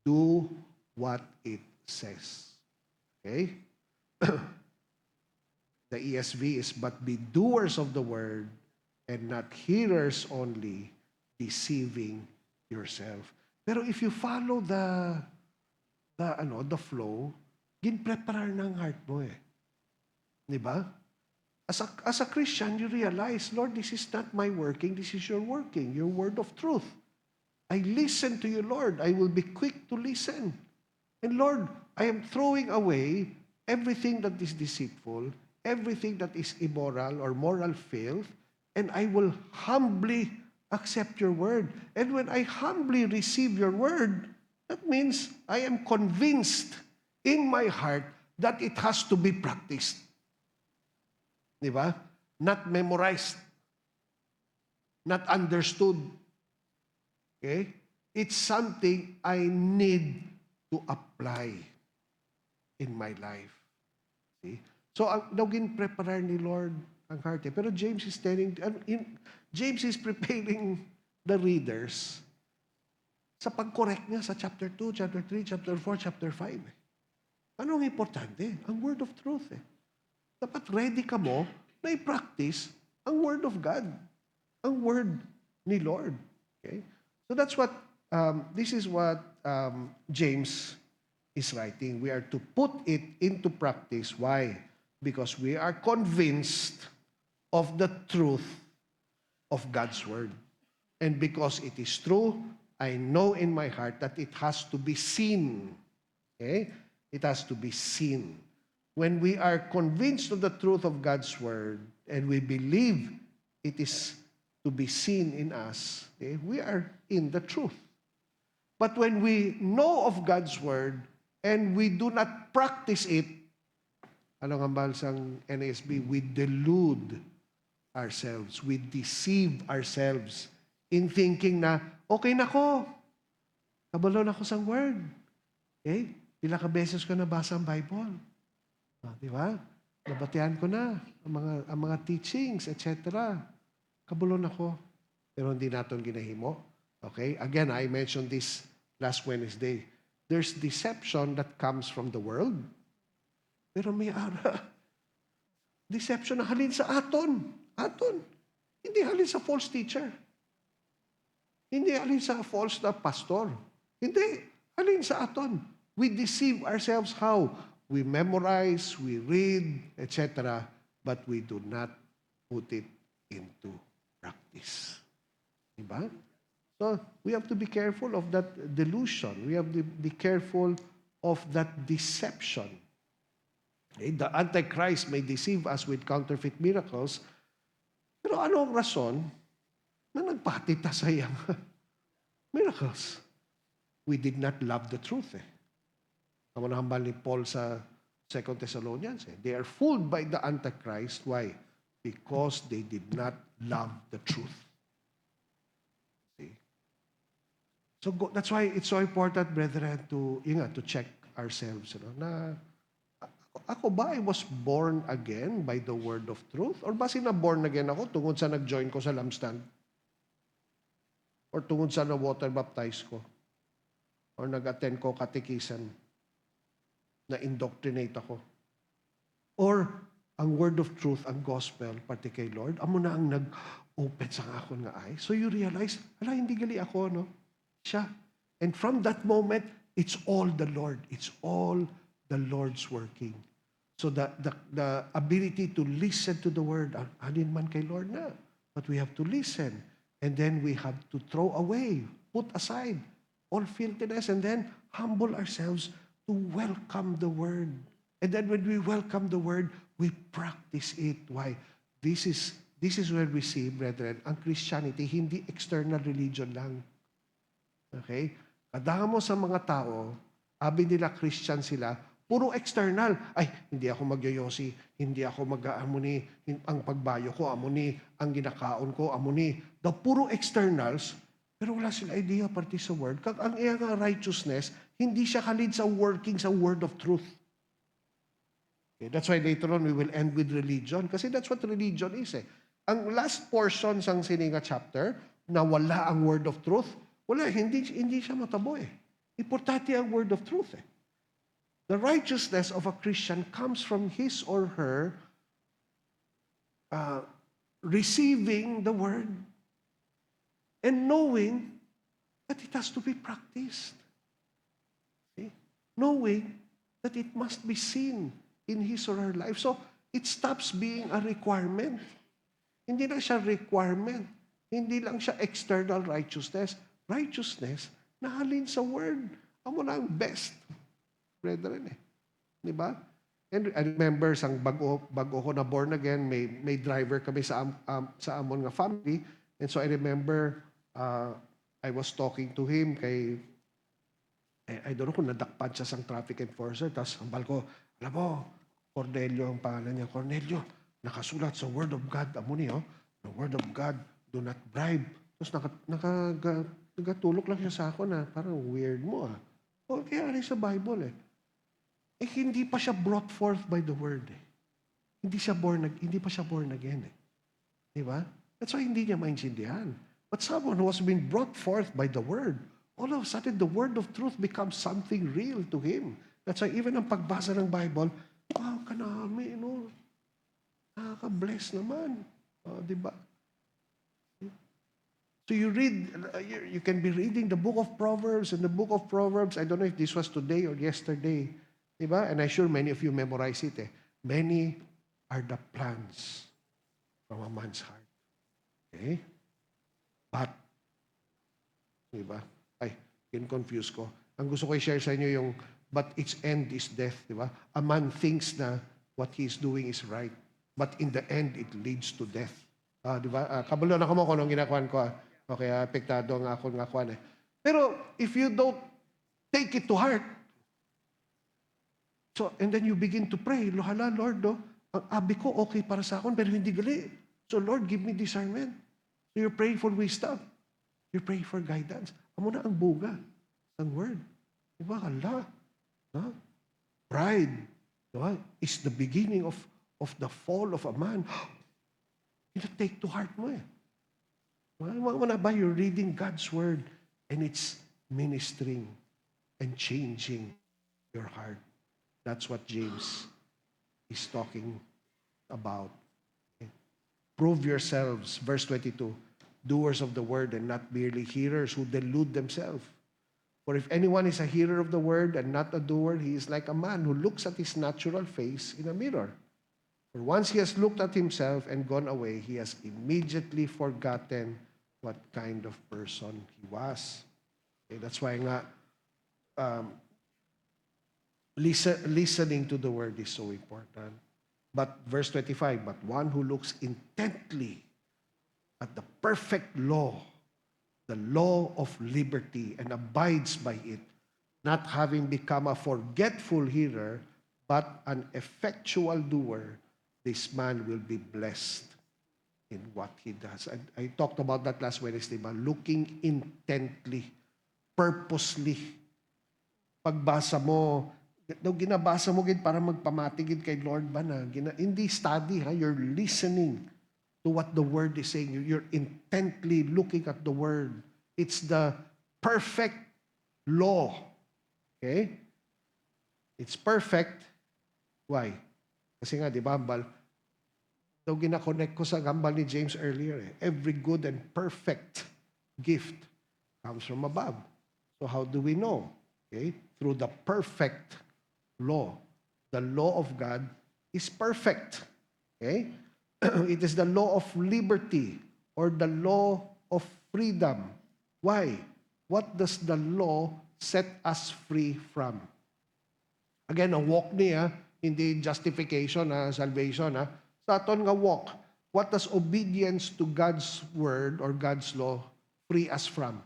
Do what it says. Okay? The ESV is, but be doers of the word and not hearers only, deceiving yourself. Pero if you follow the flow, ginpreparar ng heart mo eh. Di ba? As a Christian, you realize, Lord, this is not my working, this is your working, your word of truth. I listen to you, Lord. I will be quick to listen. And Lord, I am throwing away everything that is deceitful, everything that is immoral or moral filth, and I will humbly accept your word. And when I humbly receive your word, that means I am convinced in my heart that it has to be practiced. Di ba? Not memorized. Not understood. Okay? It's something I need to apply in my life. See? So, naging preparar ni Lord ang heart. Pero James is preparing the readers sa pag-correct niya sa chapter 2, chapter 3, chapter 4, chapter 5. Ano ang importante? Ang word of truth eh. Dapat ready ka mo na i-practice ang word of God. Ang word ni Lord. Okay? So that's what, this is what James is writing. We are to put it into practice. Why? Because we are convinced of the truth of God's word. And because it is true, I know in my heart that it has to be seen. Okay? It has to be seen. When we are convinced of the truth of God's word and we believe it is to be seen in us, okay, we are in the truth. But when we know of God's word and we do not practice it, ano nga balsang NASB, we delude ourselves, we deceive ourselves in thinking na, okay na ko, kabalo na ko sa word. Okay? Pila ka beses ko nabasa ang Bible. Di ba? Nabatihan ko na ang mga teachings, etc. Kabulon ako. Pero hindi natin ginahimo. Okay? Again, I mentioned this last Wednesday. There's deception that comes from the world. Pero may deception na halin sa aton. Aton. Hindi halin sa false teacher. Hindi halin sa false na pastor. Hindi. Halin sa aton. We deceive ourselves how? We memorize, we read, etc., but we do not put it into practice. Diba? So, we have to be careful of that delusion. We have to be careful of that deception. Okay? The Antichrist may deceive us with counterfeit miracles, pero ano ang rason na nagpatita sa iyang miracles? We did not love the truth eh. Ang hambal ni Paul sa 2 Thessalonians. They are fooled by the Antichrist. Why? Because they did not love the truth. See? So that's why it's so important, brethren, to check ourselves. Na ako ba, I was born again by the word of truth? Or ba born again ako tungod sa nag-join ko sa lampstand? Or tungod sa na-water baptize ko? Or nag-attend ko catechism? Na indoctrinate ako. Or, ang word of truth, ang gospel, pati kay Lord, amo na ang nag-open sa akon nga eyes. So you realize, hindi gali ako, no? Siya. And from that moment, it's all the Lord. It's all the Lord's working. So the ability to listen to the word, alin man kay Lord na. But we have to listen. And then we have to throw away, put aside all filthiness, and then humble ourselves to welcome the word. And then when we welcome the word, we practice it. Why? This is where we see, brethren, ang Christianity, hindi external religion lang. Okay? Kadamo sa mga tao, abi nila Christian sila, puro external. Ay, hindi ako magyoyosi, hindi ako mag-aamuni, ang pagbayo ko, amuni, ang ginakaon ko, amuni. The puro externals, pero wala sila idea parte sa word. Kag ang iyang righteousness, hindi siya kalid sa working sa word of truth. Okay, that's why later on we will end with religion. Kasi that's what religion is eh. Ang last portion sang sininga chapter, na wala ang word of truth, wala, hindi siya matabo eh. Importante ang word of truth eh. The righteousness of a Christian comes from his or her receiving the word and knowing that it has to be practiced. Okay? Knowing that it must be seen in his or her life. So, it stops being a requirement. Hindi na siya requirement. Hindi lang siya external righteousness. Righteousness na halin sa word. Amo na ang best. Brethren eh. Di ba? And I remember sang bago ko na born again, may driver kami sa amon nga family. And so I remember I was talking to him kay I don't know kung nadakpan siya sang traffic enforcer. Tapos hambal ko, alam mo, Cornelio ang pangalan niya. Cornelio, nakasulat sa Word of God. Amo niyo, the Word of God, do not bribe. Tapos nagatulok lang siya sa ako na parang weird mo ah. O kaya ano sa Bible eh. Eh, hindi pa siya brought forth by the word eh. Hindi pa siya born again eh. Di ba? That's why hindi niya maintindihan. But someone who has been brought forth by the word, all of a sudden the word of truth becomes something real to him. That's why even ang pagbasa ng Bible, wow, kanami, no? Nakaka-bless naman. Di ba? So you read, you can be reading the book of Proverbs, and the book of Proverbs, I don't know if this was today or yesterday, diba? And I'm sure many of you memorize it. Eh. Many are the plans from a man's heart. Okay? But, diba? Ay, confuse ko. Ang gusto ko i-share sa inyo yung, but its end is death, diba? A man thinks na what he is doing is right, but in the end, it leads to death. Diba? Kabalo na ko mo kung anong ginakuan ko. Okay, apektado ang akong ngakuan eh. Pero, if you don't take it to heart, so, and then you begin to pray, hala, Lord, no, ang abi ko okay para sa akin, pero hindi gali. So, Lord, give me discernment. So, you're praying for wisdom. You're praying for guidance. Amo na ang buga ng word. Diba? Hala. No? Pride, no, is the beginning of the fall of a man. You take to heart mo eh. Mo na ba you're reading God's word and it's ministering and changing your heart. That's what James is talking about. Okay. Prove yourselves, verse 22, doers of the word and not merely hearers who delude themselves. For if anyone is a hearer of the word and not a doer, he is like a man who looks at his natural face in a mirror. For once he has looked at himself and gone away, he has immediately forgotten what kind of person he was. Okay, that's why nga, listening to the word is so important. But verse 25, but one who looks intently at the perfect law, the law of liberty, and abides by it, not having become a forgetful hearer, but an effectual doer, this man will be blessed in what he does. I talked about that last Wednesday, but looking intently, purposely. Pagbasa mo, ginabasa mo gid para magpamatigid kay Lord ba na? Hindi study, ha? You're listening to what the Word is saying. You're intently looking at the Word. It's the perfect law. Okay? It's perfect. Why? Kasi nga, di ba, daw gina-connect ko sa gambal ni James earlier. Every good and perfect gift comes from above. So how do we know? Okay? Through the perfect law. The law of God is perfect. Okay? It is the law of liberty or the law of freedom. Why? What does the law set us free from? Again, ang walk niya, hindi justification, salvation. Sa aton nga walk, what does obedience to God's word or God's law free us from?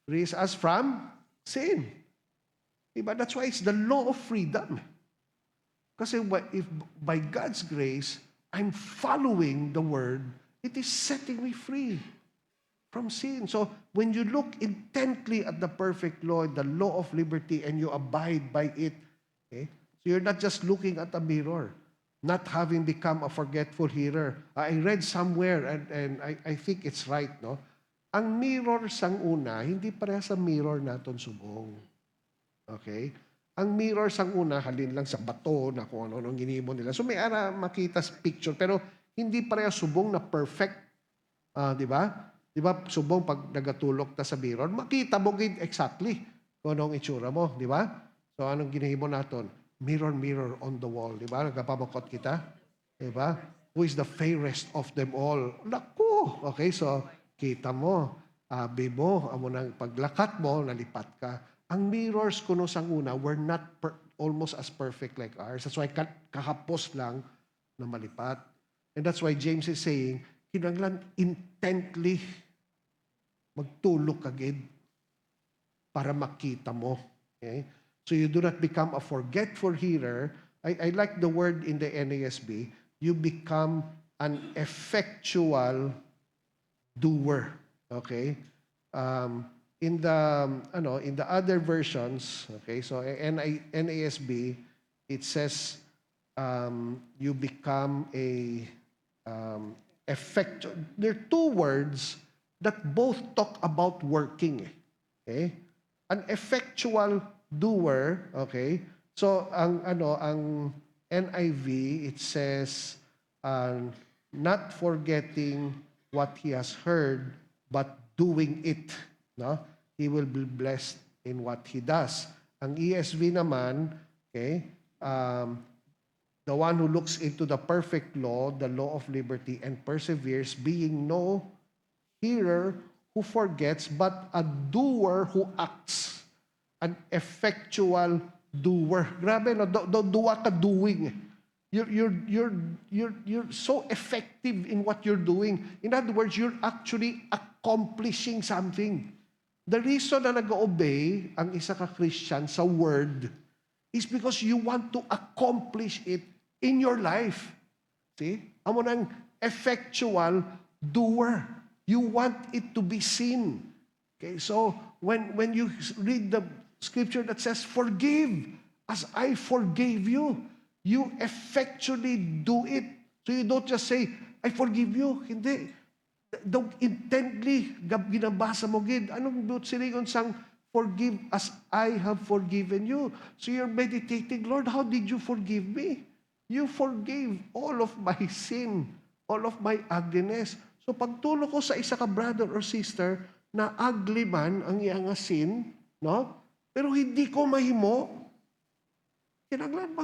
Frees us from sin. Diba? That's why it's the law of freedom. Kasi if by God's grace, I'm following the word, it is setting me free from sin. So when you look intently at the perfect law, the law of liberty, and you abide by it, okay? So you're not just looking at a mirror, not having become a forgetful hearer. I read somewhere, and I think it's right, no? Ang mirror sang una, hindi pareha sa mirror naton subong. Okay? Ang mirror sang una, halin lang sa bato na kung ano-anong ginimo nila. So may ara makita sa picture, pero hindi pareha subong na perfect. Di ba? Di ba, subong pag nagatulok ta sa mirror, makita mo gid exactly kung anong itsura mo. Di ba? So anong ginihimo naton? Mirror, mirror on the wall. Di ba? Nagpapabukot kita. Di ba? Who is the fairest of them all? Naku! Okay, so kita mo, abi mo, amo nang paglakat mo, nalipat ka. Ang mirrors kuno sang una were not almost as perfect like ours. That's why kahapos lang na malipat. And that's why James is saying, kinanglan intently magtulok agad para makita mo. Okay? So you do not become a forgetful hearer. I like the word in the NASB. You become an effectual doer. Okay? In the other versions, okay, so NASB, it says you become a effectual. There are two words that both talk about working. Okay? An effectual doer, okay? So ang NIV, it says not forgetting what he has heard, but doing it. No? He will be blessed in what he does. Ang ESV naman, okay, the one who looks into the perfect law, the law of liberty, and perseveres, being no hearer who forgets, but a doer who acts. An effectual doer. Grabe, no? Duwa ka doing. You're so effective in what you're doing. In other words, you're actually accomplishing something. The reason na nag-obey ang isa ka Christian sa word is because you want to accomplish it in your life. See? Amo nang effectual doer. You want it to be seen. Okay, so when you read the scripture that says, forgive as I forgave you, you effectually do it. So you don't just say, I forgive you. Hindi. Don't intently ginabasa mo gid. Anong silingon sang forgive as I have forgiven you? So you're meditating, Lord, how did you forgive me? You forgave all of my sin, all of my ugliness. So pagtulo ko sa isa ka brother or sister na ugly man ang iyang sin, no? Pero hindi ko mahimo, kinanglan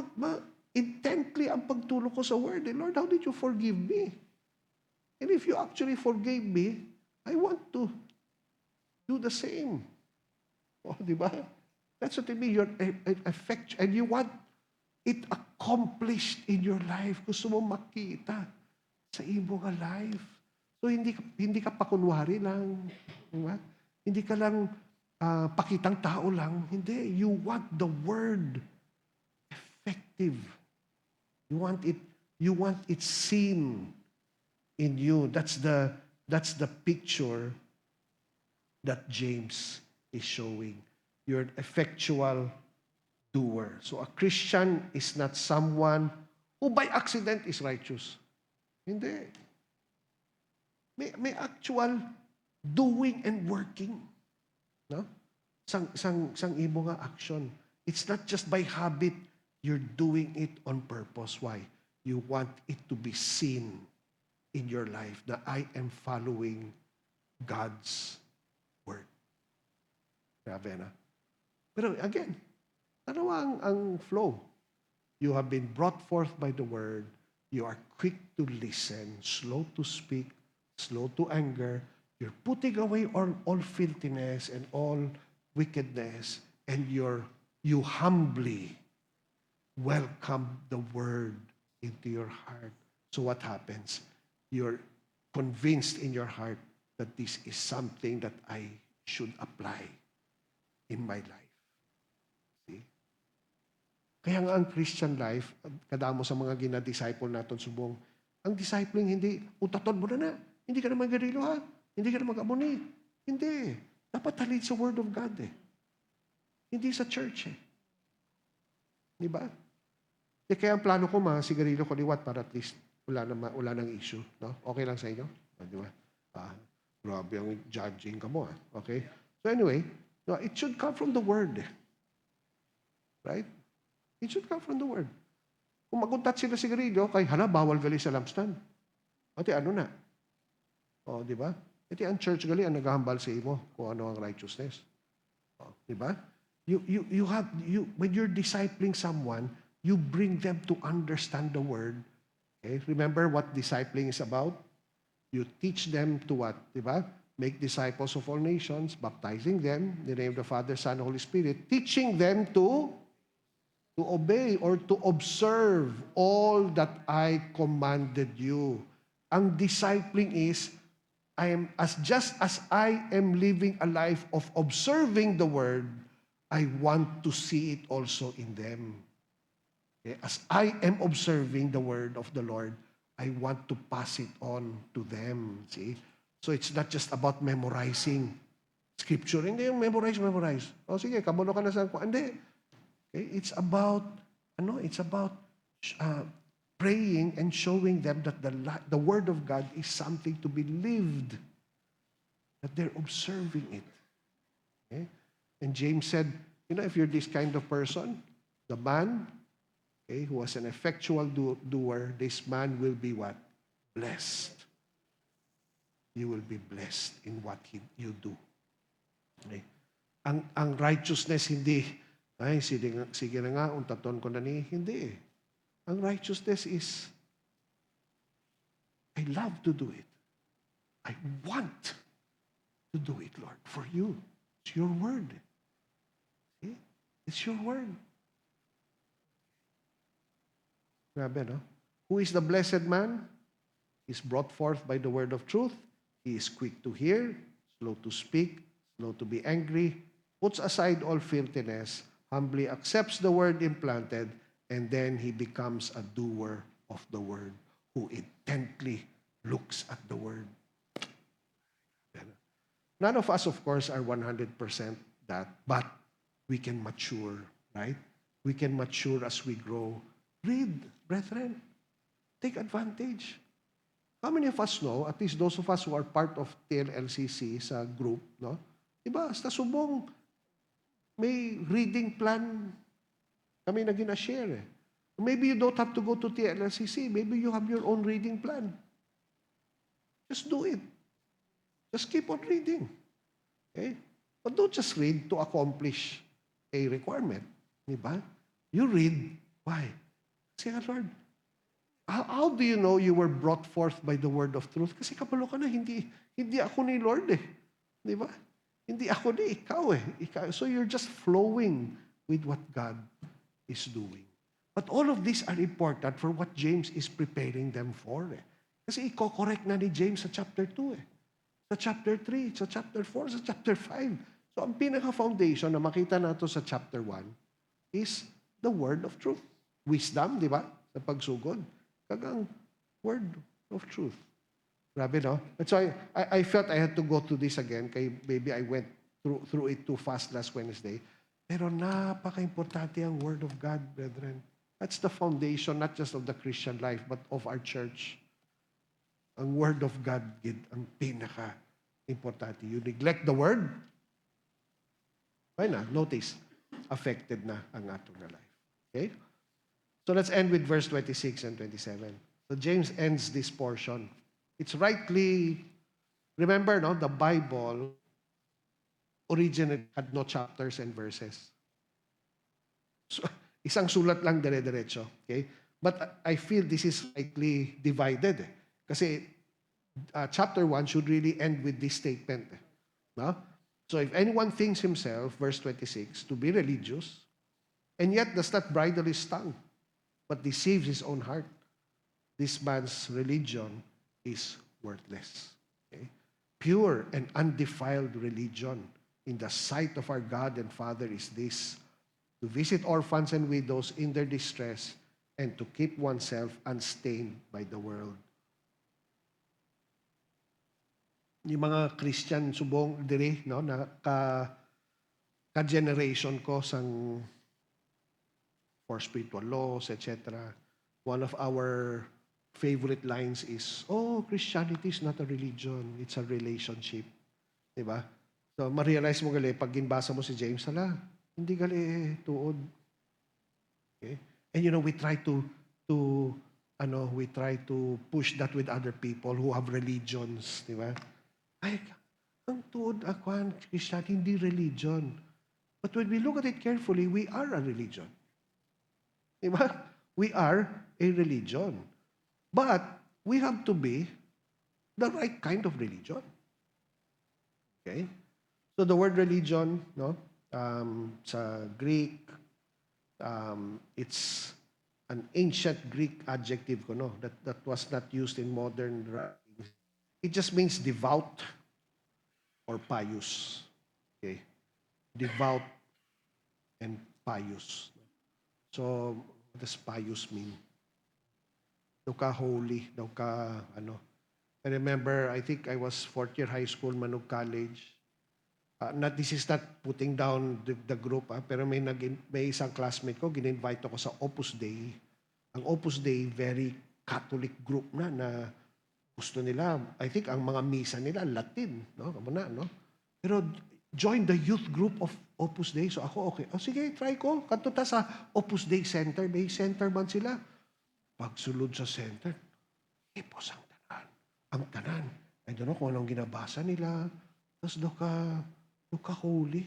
intently ang pagtulo ko sa word. Lord, how did you forgive me? And if you actually forgave me, I want to do the same. Oh, di ba? That's what it means. You're effect, and you want it accomplished in your life. Gusto mo makita sa imo nga life. So hindi ka pakunwari lang, di ba? Hindi ka lang pakitang tao lang. Hindi, you want the word effective. You want it seen in you. That's the picture that James is showing. You're an effectual doer. So a Christian is not someone who by accident is righteous. Hindi. May actual doing and working. No? Sang imo nga action. It's not just by habit. You're doing it on purpose. Why? You want it to be seen in your life that I am following God's word. Grabe na. Pero again, ano ang flow? You have been brought forth by the word. You are quick to listen, slow to speak, slow to anger. You're putting away all filthiness and all wickedness, and you humbly welcome the word into your heart. So what happens? You're convinced in your heart that this is something that I should apply in my life. See? Kaya nga ang Christian life, kadamo sa mga gina-disciple natin subong, ang discipling hindi, utaton mo na. Hindi ka na magarilo ha. Hindi ka na mag-amuni. Hindi. Dapat halid sa Word of God eh. Hindi sa church eh. Di ba? Kaya ang plano ko, mga sigarilyo ko liwat para at least wala nang issue. No? Okay lang sa inyo? Di ba? Grabe ang judging ka mo. Okay? So anyway, no, it should come from the Word. Right? It should come from the Word. Kung maguntat sila sigarilyo, kay bawal gali sa lampstand. Ati ano na? O, di ba? Iti ang church gali ang naghahambal sa imo kung ano ang righteousness. O, di ba? When you're discipling someone, you bring them to understand the Word. Okay? Remember what discipling is about? You teach them to what? Diba? Make disciples of all nations, baptizing them in the name of the Father, Son, and Holy Spirit, teaching them to obey or to observe all that I commanded you. Ang discipling is, just as I am living a life of observing the Word, I want to see it also in them. Okay? As I am observing the word of the Lord, I want to pass it on to them. See? So it's not just about memorizing scripture. Hindi yung memorize. O sige, kamulo ka na sa... Hindi. Okay? It's about praying and showing them that the word of God is something to be lived. That they're observing it. Okay? And James said, if you're this kind of person, the man who was an effectual doer, this man will be what? Blessed. You will be blessed in what you do. Okay? Ang righteousness hindi, sige na nga, untaton ko na ni, hindi. Ang righteousness is, I love to do it. I want to do it, Lord, for you. It's your word. See? It's your word. Grabe, no? Who is the blessed man? He's brought forth by the word of truth. He is quick to hear, slow to speak, slow to be angry, puts aside all filthiness, humbly accepts the word implanted, and then he becomes a doer of the word, who intently looks at the word. None of us, of course, are 100% that, but we can mature, right? We can mature as we grow. Read, brethren. Take advantage. How many of us know, at least those of us who are part of TLLCC sa group, no? Diba, sa subong, may reading plan kami na gina-share eh. Maybe you don't have to go to TLLCC. Maybe you have your own reading plan. Just do it. Just keep on reading. Okay? But don't just read to accomplish a requirement. Diba? You read. Why? Kasi Lord, how do you know you were brought forth by the word of truth? Kasi kapalo ka na, hindi ako ni Lord eh. Di ba? Hindi ako ni ikaw eh. So you're just flowing with what God is doing. But all of these are important for what James is preparing them for eh. Kasi i-correct na ni James sa chapter 2 eh. Sa chapter 3, sa chapter 4, sa chapter 5. So ang pinaka-foundation na makita nato sa chapter 1 is the word of truth. Wisdom, di ba? Sa pagsugod. Kagang word of truth. Grabe, no? And so I felt I had to go through this again. Kaya maybe I went through it too fast last Wednesday. Pero napaka-importante ang word of God, brethren. That's the foundation not just of the Christian life, but of our church. Ang word of God, ang pinaka-importante. You neglect the word, ay na, notice, affected na ang atong na life. Okay? So let's end with verse 26 and 27. So James ends this portion. It's rightly, remember, no, the Bible originally had no chapters and verses. So, Isang sulat lang dire-diretso. Okay? But I feel this is slightly divided. Kasi chapter 1 should really end with this statement. No? So if anyone thinks himself, verse 26, to be religious, and yet does not bridle his tongue, but deceives his own heart, this man's religion is worthless. Okay? Pure and undefiled religion in the sight of our God and Father is this, to visit orphans and widows in their distress and to keep oneself unstained by the world. Yung mga Christian subong diri, no, na ka-generation ko sang for spiritual laws, etc. One of our favorite lines is, oh, Christianity is not a religion, it's a relationship. Diba? So, ma-realize mo gali, pag ginbasa mo si James, hala, hindi gali tuod. Okay? And we try to push that with other people who have religions, di ba? Ay, ang tuod ako, Christianity, hindi religion. But when we look at it carefully, we are a religion. Di ba? We are a religion. But we have to be the right kind of religion. Okay? So the word religion, no, sa Greek, it's an ancient Greek adjective ko, no, that was not used in modern writings. It just means devout or pious. Okay? Devout and pious. So, what does pious mean? Daw ka holy, daw ka I remember, I think I was fourth year high school, Manug College. This is not putting down the group, pero may isang classmate ko, gin-invite ako sa Opus Dei. Ang Opus Dei, very Catholic group na gusto nila, I think ang mga misa nila, Latin, no? No? Pero join the youth group of Opus Dei. So ako, okay. Sige, try ko. Kanto ta sa Opus Dei Center. May center man sila. Pagsulod sa center, ipos ang tanan. Ang tanan. I don't know kung anong ginabasa nila. Tapos do ka holy.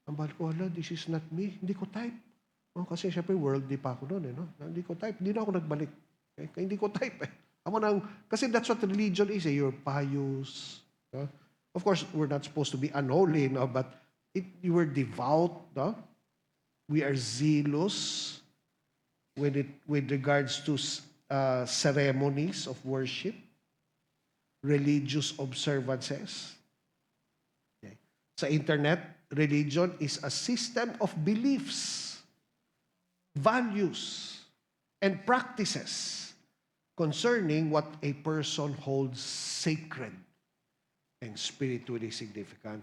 Ang bahal ko, this is not me. Hindi ko type. Kasi syempre worldly pa ako noon. No? Hindi ko type. Hindi na ako nagbalik. Okay? Kaya hindi ko type. Kasi that's what religion is. You're pious. No? Of course, we're not supposed to be unholy, no? But you were devout. No? We are zealous with regards to ceremonies of worship, religious observances. Okay. Sa internet, religion is a system of beliefs, values, and practices concerning what a person holds sacred and spiritually significant.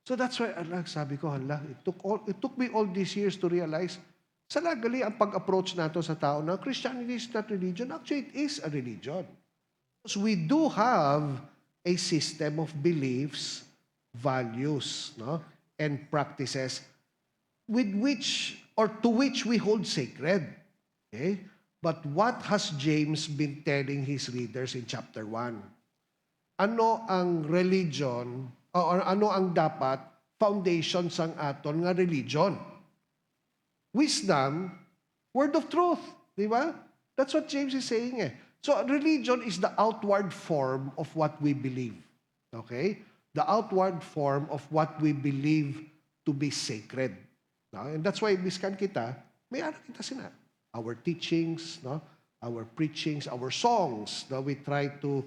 So that's why, sabi ko, it took me all these years to realize, salagali ang pag-approach nato sa tao na Christianity is not religion. Actually, it is a religion. Because we do have a system of beliefs, values, no, and practices with which or to which we hold sacred. Okay? But what has James been telling his readers in chapter 1? Ano ang religion or ano ang dapat foundation sang aton nga religion? Wisdom, word of truth. Di ba? That's what James is saying. So religion is the outward form of what we believe. Okay? The outward form of what we believe to be sacred. No? And that's why biskan kita, may ara kita sina. Our teachings, no? Our preachings, our songs. No? We try to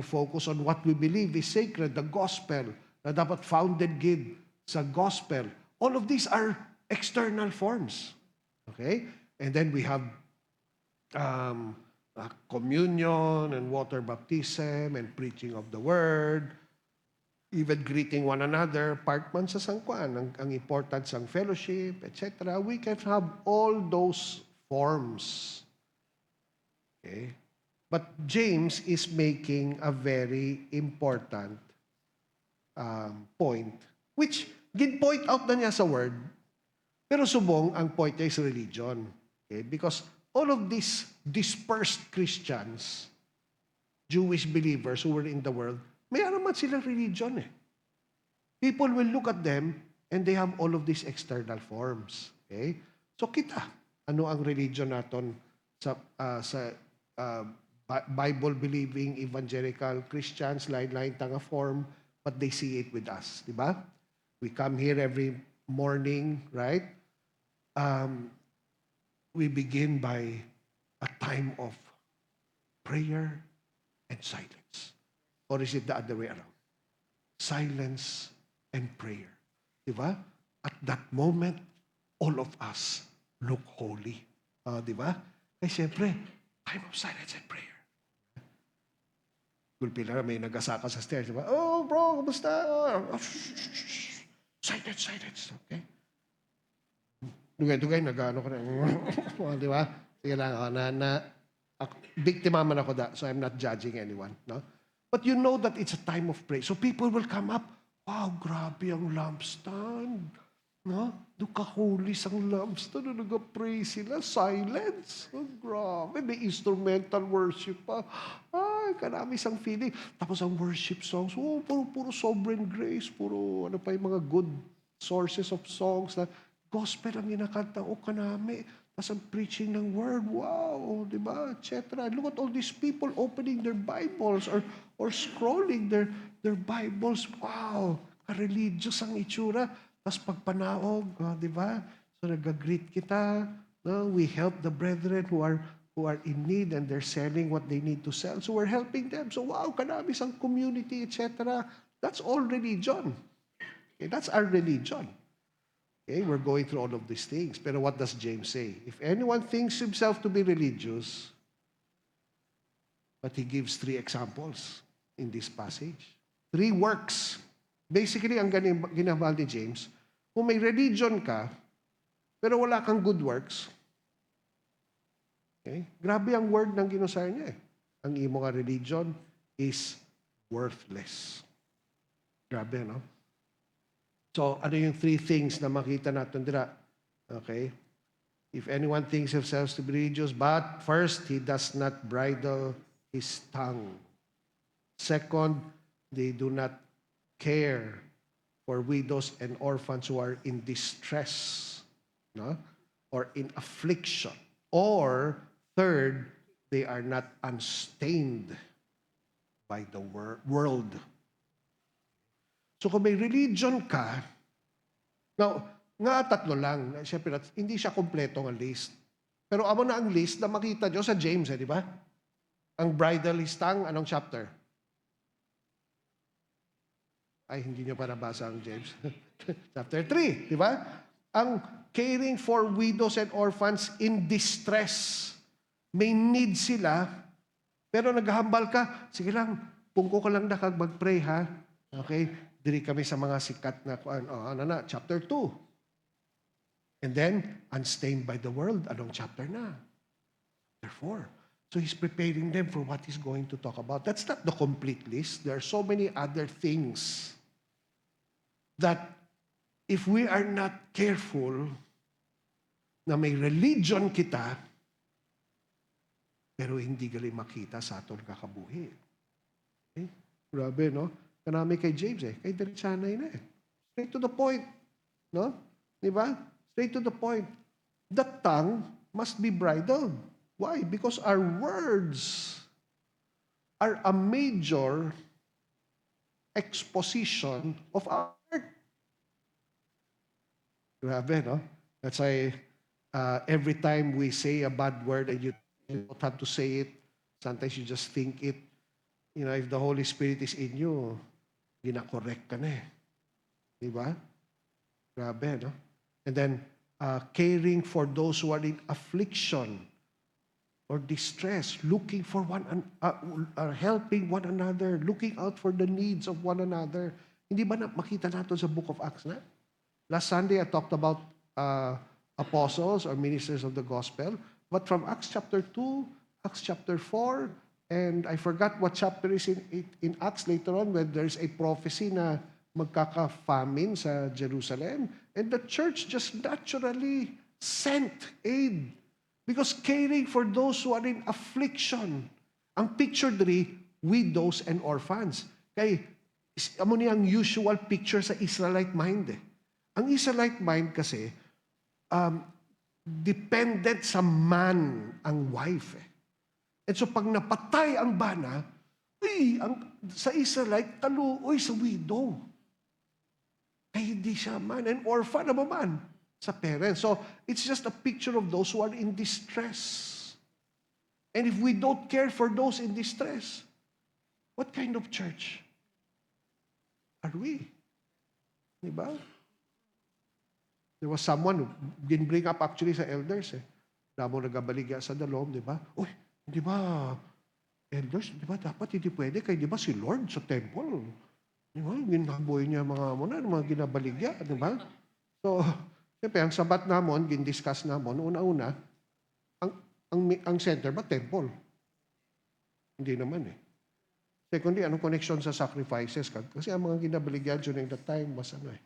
focus on what we believe is sacred, the gospel, na dapat founded gid sa gospel. All of these are external forms. Okay? And then we have communion and water baptism and preaching of the word, even greeting one another, part man sa sangkuan, ang importance ng fellowship, etc. We can have all those forms. Okay? But James is making a very important point, which gin-point out na niya sa word, pero subong ang point niya is religion. Okay? Because all of these dispersed Christians, Jewish believers who were in the world, may naman sila religion eh. People will look at them and they have all of these external forms. Okay? So kita, ano ang religion naton sa Bible-believing evangelical Christians, lain-lain tanga form, but they see it with us, di ba? We come here every morning, right? We begin by a time of prayer and silence. Or is it the other way around? Silence and prayer. Di ba? At that moment, all of us look holy. Di ba? Kaya siyempre, time of silence and prayer. Gulpi na may nagasaka sa stairs. Di ba? Oh, bro, kumusta? Silence. Okay? Dugay, nag-ano ko na. Di ba? Sige lang, biktima man ako so I'm not judging anyone. No? But you know that it's a time of prayer. So people will come up, wow, grabe ang lampstand. No? Duka-holy sang lampstand. Nag-pray sila. Silence. Oh, grabe. May instrumental worship pa. Ay, karami sang feeling. Tapos ang worship songs, puro sovereign grace. Puro, ano pa yung mga good sources of songs na gospel ang ginakanta. O kanami. Tapos ang preaching ng word, wow, di ba, etc. Look at all these people opening their Bibles or scrolling their Bibles. Wow, ka-religious ang itsura. Tapos pagpanaog, di ba? So nag-greet kita. No? We help the brethren who are in need and they're selling what they need to sell. So we're helping them. So wow, kanami sang community, etc. That's all religion. Okay, that's our religion. Okay, we're going through all of these things. Pero what does James say? If anyone thinks himself to be religious, but he gives 3 examples in this passage. 3 works. Basically, ang ginabal ni James, kung may religion ka, pero wala kang good works, okay, grabe ang word ng ginusar niya. Ang imo nga religion is worthless. Grabe, no? So, ano yung 3 things na makita natin dira? Okay? If anyone thinks himself to be religious, but first, he does not bridle his tongue. Second, they do not care for widows and orphans who are in distress, no? Or in affliction. Or, third, they are not unstained by the world. So kung may religion ka, now, nga 3 lang, siyempre, hindi siya kompleto ang list. Pero amo na ang list na makita nyo sa James, di ba? Ang bridal his tongue, anong chapter? Ay, hindi nyo pa nabasa ang James. Chapter 3, di ba? Ang caring for widows and orphans in distress. May need sila, pero naghahambal ka, sige lang, pungko ka lang na kag mag-pray, ha? Okay? Diri kami sa mga sikat na, chapter 2. And then, unstained by the world, anong chapter na? Chapter 4. So he's preparing them for what he's going to talk about. That's not the complete list. There are so many other things that if we are not careful na may religion kita, pero hindi gali makita sa aton kakabuhi. Okay? Grabe, no? Kanami kay James kay diretsanay na Straight to the point. No? Di ba? Straight to the point. The tongue must be bridled. Why? Because our words are a major exposition of our heart. Grabe, no? That's why every time we say a bad word and you don't have to say it, sometimes you just think it. You know, if the Holy Spirit is in you, gina-correct ka na Di ba? Grabe, no? And then, caring for those who are in affliction or distress, looking for helping one another, looking out for the needs of one another. Hindi ba makita natin sa Book of Acts na? Last Sunday, I talked about apostles or ministers of the gospel. But from Acts chapter 2, Acts chapter 4, and I forgot what chapter is in Acts later on when there's a prophecy na magkaka-famine sa Jerusalem. And the church just naturally sent aid because caring for those who are in affliction. Ang picture diri, widows and orphans. Kay, amo ni ang usual picture sa Israelite mind Ang Israelite mind kasi, dependent sa man ang wife. And so pag napatay ang bana, sa Israelite, taluoy sa widow. Ay hindi siya man, an orphan na man sa parents. So it's just a picture of those who are in distress. And if we don't care for those in distress, what kind of church are we? Diba? There was someone who didn't bring up actually sa elders. Damo nagabaligya sa dalom, di ba? Uy, di ba, elders, di ba dapat hindi pwede? Kaya di ba si Lord sa temple? Di ba? Ginaboy niya mga ginabaligya, di ba? So, siyempre, ang sabat namon, gindiscuss namon, una-una, ang center ba temple? Hindi naman eh. Secondly, anong connection sa sacrifices? Kasi ang mga ginabaligyan during that time was ano eh.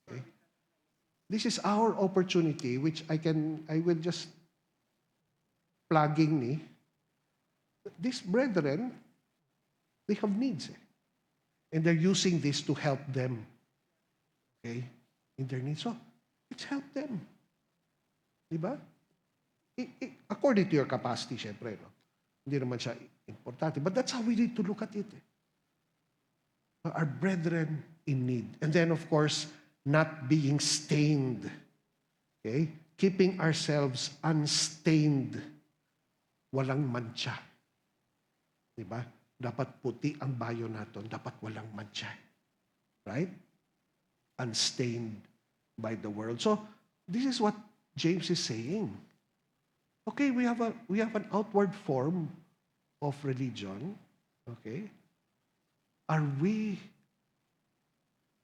Okay? This is our opportunity which I will just plugging ni. These brethren, they have needs. And they're using this to help them. Okay? In their needs. So, let's help them. Diba? According to your capacity, syempre. No? Hindi naman siya importante. But that's how we need to look at it. Our brethren in need. And then, of course, not being stained. Okay? Keeping ourselves unstained. Walang mancha. Diba? Dapat puti ang bayo natin. Dapat walang mancha. Right? Unstained by the world. So, this is what James is saying. Okay, we have an outward form of religion. Okay? Are we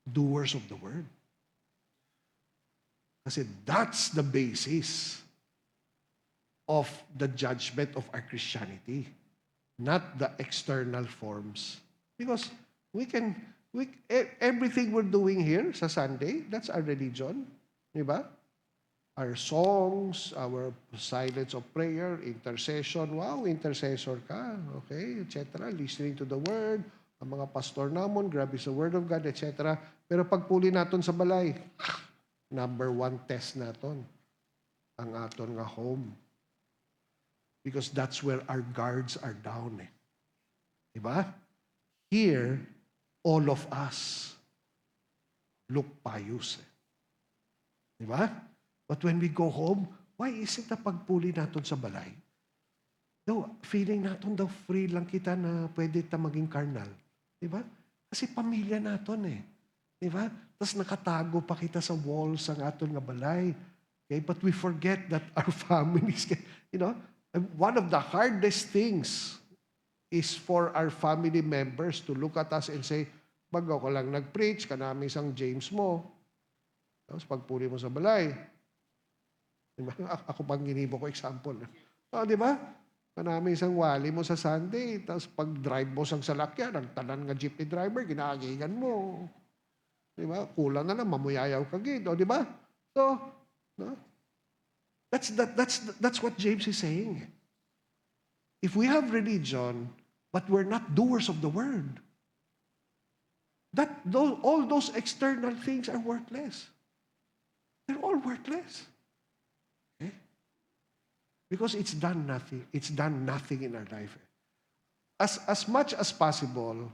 doers of the word? Kasi that's the basis of the judgment of our Christianity, not the external forms. Because everything we're doing here sa Sunday, that's our religion. Diba? Our songs, our silence of prayer, intercession. Wow, intercessor ka. Okay, etc. Listening to the word. Ang mga pastor namon, grabe sa word of God, etc. Pero pagpuli naton sa balay, number one test naton ang aton nga home. Because that's where our guards are down. Diba? Here, all of us look pious. Diba? But when we go home, why is it na pagpuli natin sa balay? No, feeling natin daw free lang kita na pwede ta maging carnal. Diba? Kasi pamilya natin eh. Diba? Tapos nakatago pa kita sa walls ang aton nga balay. Okay? But we forget that our families, one of the hardest things is for our family members to look at us and say, bago ko lang nag-preach, kanami isang James mo. Tapos pagpuli mo sa balay. Diba? Ako pang ginibo ko example. Di ba? Kanami isang wali mo sa Sunday, tapos pag-drive mo sang salakyan, ang tanan nga jeepney driver, ginagigan mo. Di ba? Kulang na lang, mamuyayaw ka gid. Di ba? So, no? That's what James is saying. If we have religion, but we're not doers of the word, all those external things are worthless. They're all worthless. Okay? Because it's done nothing. It's done nothing in our life. As much as possible,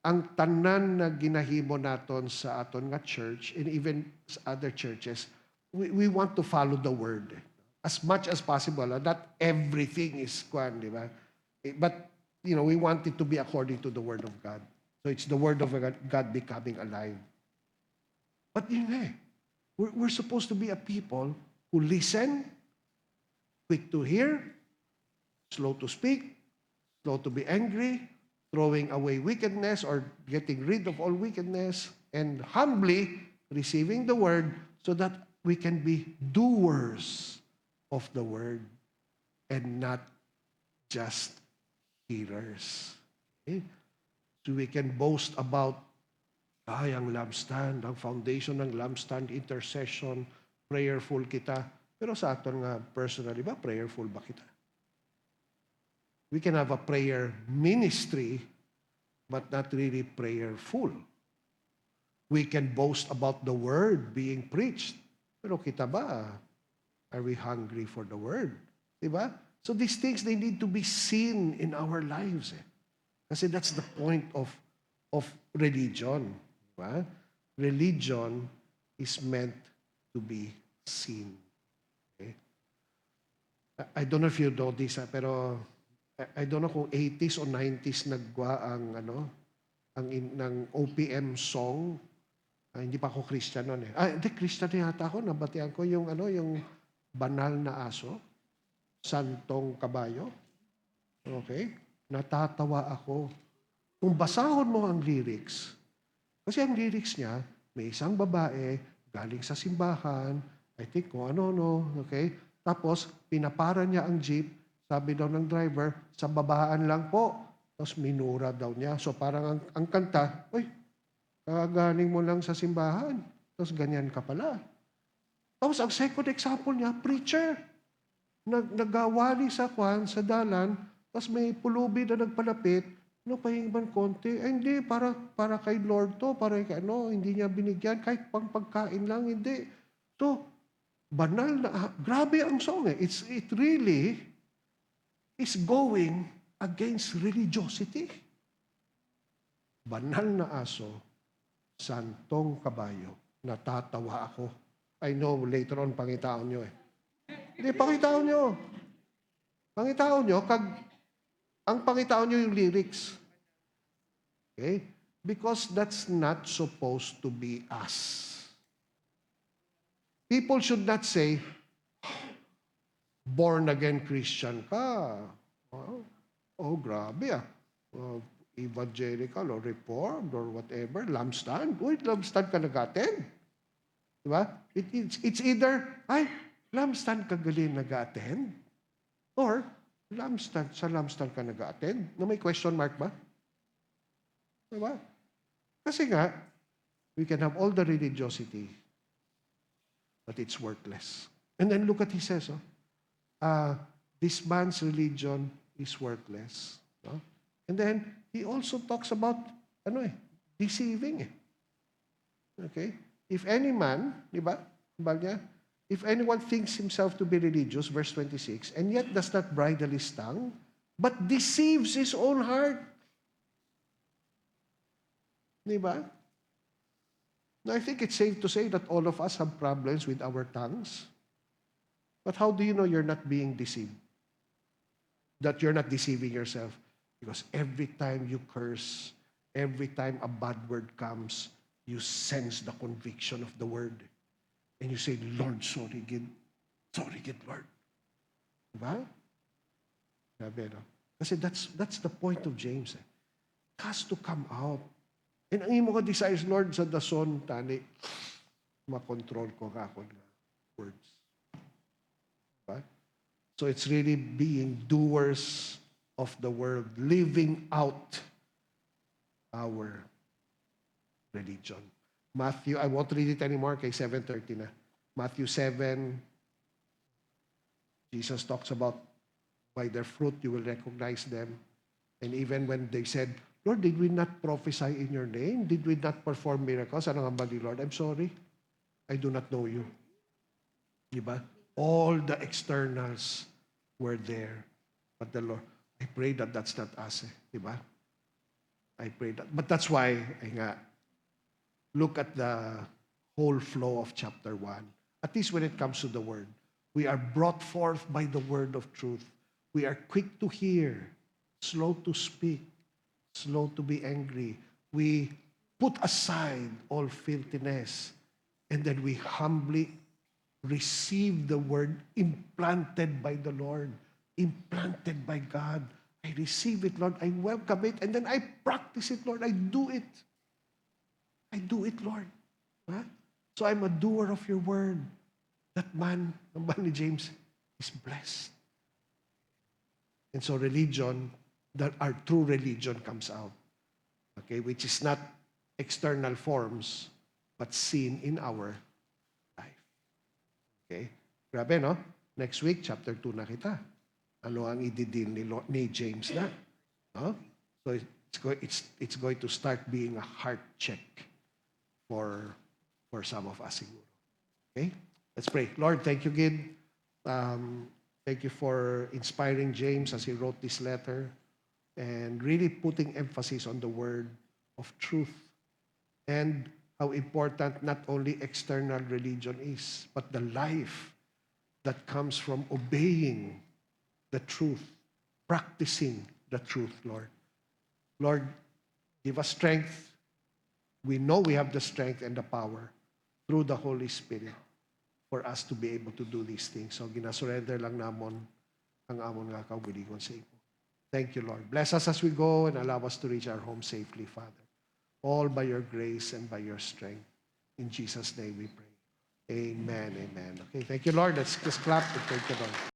ang tanan na ginahimo naton sa aton nga church and even sa other churches, we want to follow the word. As much as possible. Not everything is kwan, di ba? But, we want it to be according to the word of God. So it's the word of God becoming alive. But we're supposed to be a people who listen, quick to hear, slow to speak, slow to be angry, throwing away wickedness or getting rid of all wickedness, and humbly receiving the word so that we can be doers of the word and not just hearers. Okay? So we can boast about ang lampstand, ang foundation ng lampstand, intercession, prayerful kita. Pero sa aton nga personally ba, prayerful ba kita? We can have a prayer ministry but not really prayerful. We can boast about the word being preached. Pero kita ba, Are we hungry for the Word? Diba? So these things, they need to be seen in our lives. Kasi that's the point of religion. Diba? Religion is meant to be seen. Okay? I don't know if you know this, pero I don't know kung 80s o 90s nagwa ang ng OPM song. Hindi pa ako Christian noon eh. Hindi, Christian na yata ako. Nabatian ko yung yung banal na aso, santong kabayo. Okay? Natatawa ako. Kung basahon mo ang lyrics, kasi ang lyrics niya, may isang babae, galing sa simbahan, I think kung ano, okay? Tapos, pinapara niya ang jeep, sabi daw ng driver, sa babaan lang po. Tapos minura daw niya. So parang ang kanta, uy, kagaling mo lang sa simbahan. Tapos ganyan ka pala. Tapos ang second example niya, preacher. Nagawali sa sa dalan, tapos may pulubi na nagpalapit, pahingi man konti. Hindi, para kay Lord to, para kay hindi niya binigyan, kahit pang pagkain lang, hindi. So, banal na, grabe ang song eh. It really is going against religiosity. Banal na aso, santong kabayo, natatawa ako. I know later on, pangitaon nyo eh. Hindi, pangitaon nyo. Pangitaon nyo, ang pangitaon nyo yung lyrics. Okay? Because that's not supposed to be us. People should not say, born-again Christian ka. Oh, grabe ah. Evangelical or reformed or whatever, lampstand. Uy, lampstand ka nag-attend. Diba? It's either, lampstand ka galing nag-attend, or sa lampstand ka nag-attend. Na may question mark ba? Diba? Kasi nga, we can have all the religiosity, but it's worthless. And then look at he says, this man's religion is worthless. No? And then, he also talks about, deceiving. Okay? If any man, di ba? If anyone thinks himself to be religious, verse 26, and yet does not bridle his tongue, but deceives his own heart. Di ba? Now, I think it's safe to say that all of us have problems with our tongues. But how do you know you're not being deceived? That you're not deceiving yourself? Because every time you curse, every time a bad word comes, you sense the conviction of the word. And you say, Lord, sorry, Gid. Sorry, Gid, Lord. Diba? Sabi, no? Kasi that's the point of James. It has to come out. And ang imo ka desires, Lord, sa dason, tani, makontrol ko ka ako na words. Diba? So it's really being doers of the world, living out our religion. Matthew, I won't read it anymore, kay 7:30 na. Matthew 7, Jesus talks about by their fruit you will recognize them. And even when they said, Lord, did we not prophesy in your name? Did we not perform miracles? Ano nga ba ni Lord? I'm sorry. I do not know you. Diba? All the externals were there. But the Lord, I pray that that's not us. Diba? I pray that. But that's why, look at the whole flow of chapter 1. At least when it comes to the word. We are brought forth by the word of truth. We are quick to hear, slow to speak, slow to be angry. We put aside all filthiness, and then we humbly receive the word implanted by the Lord, implanted by God. I receive it, Lord. I welcome it, and then I practice it, Lord. I do it. I do it, Lord. Huh? So I'm a doer of your word. That man, the man ni James, is blessed. And so religion, that our true religion comes out. Okay, which is not external forms, but seen in our life. Okay? Grabe, no? Next week, chapter 2 na kita. Ano ang ididil ni James na? No? So it's going to start being a heart check for some of us siguro. Okay? Let's pray. Lord, thank you again Thank you for inspiring James as he wrote this letter and really putting emphasis on the word of truth and how important not only external religion is, but the life that comes from obeying the truth, practicing the truth, Lord. Lord, give us strength. We know we have the strength and the power through the Holy Spirit for us to be able to do these things. So ginasurrender lang namon ang amon nga kaugalingon sa imo. Thank you, Lord. Bless us as we go and allow us to reach our home safely, Father. All by your grace and by your strength. In Jesus' name we pray. Amen, amen. Okay, thank you, Lord. Let's just clap and thank the Lord.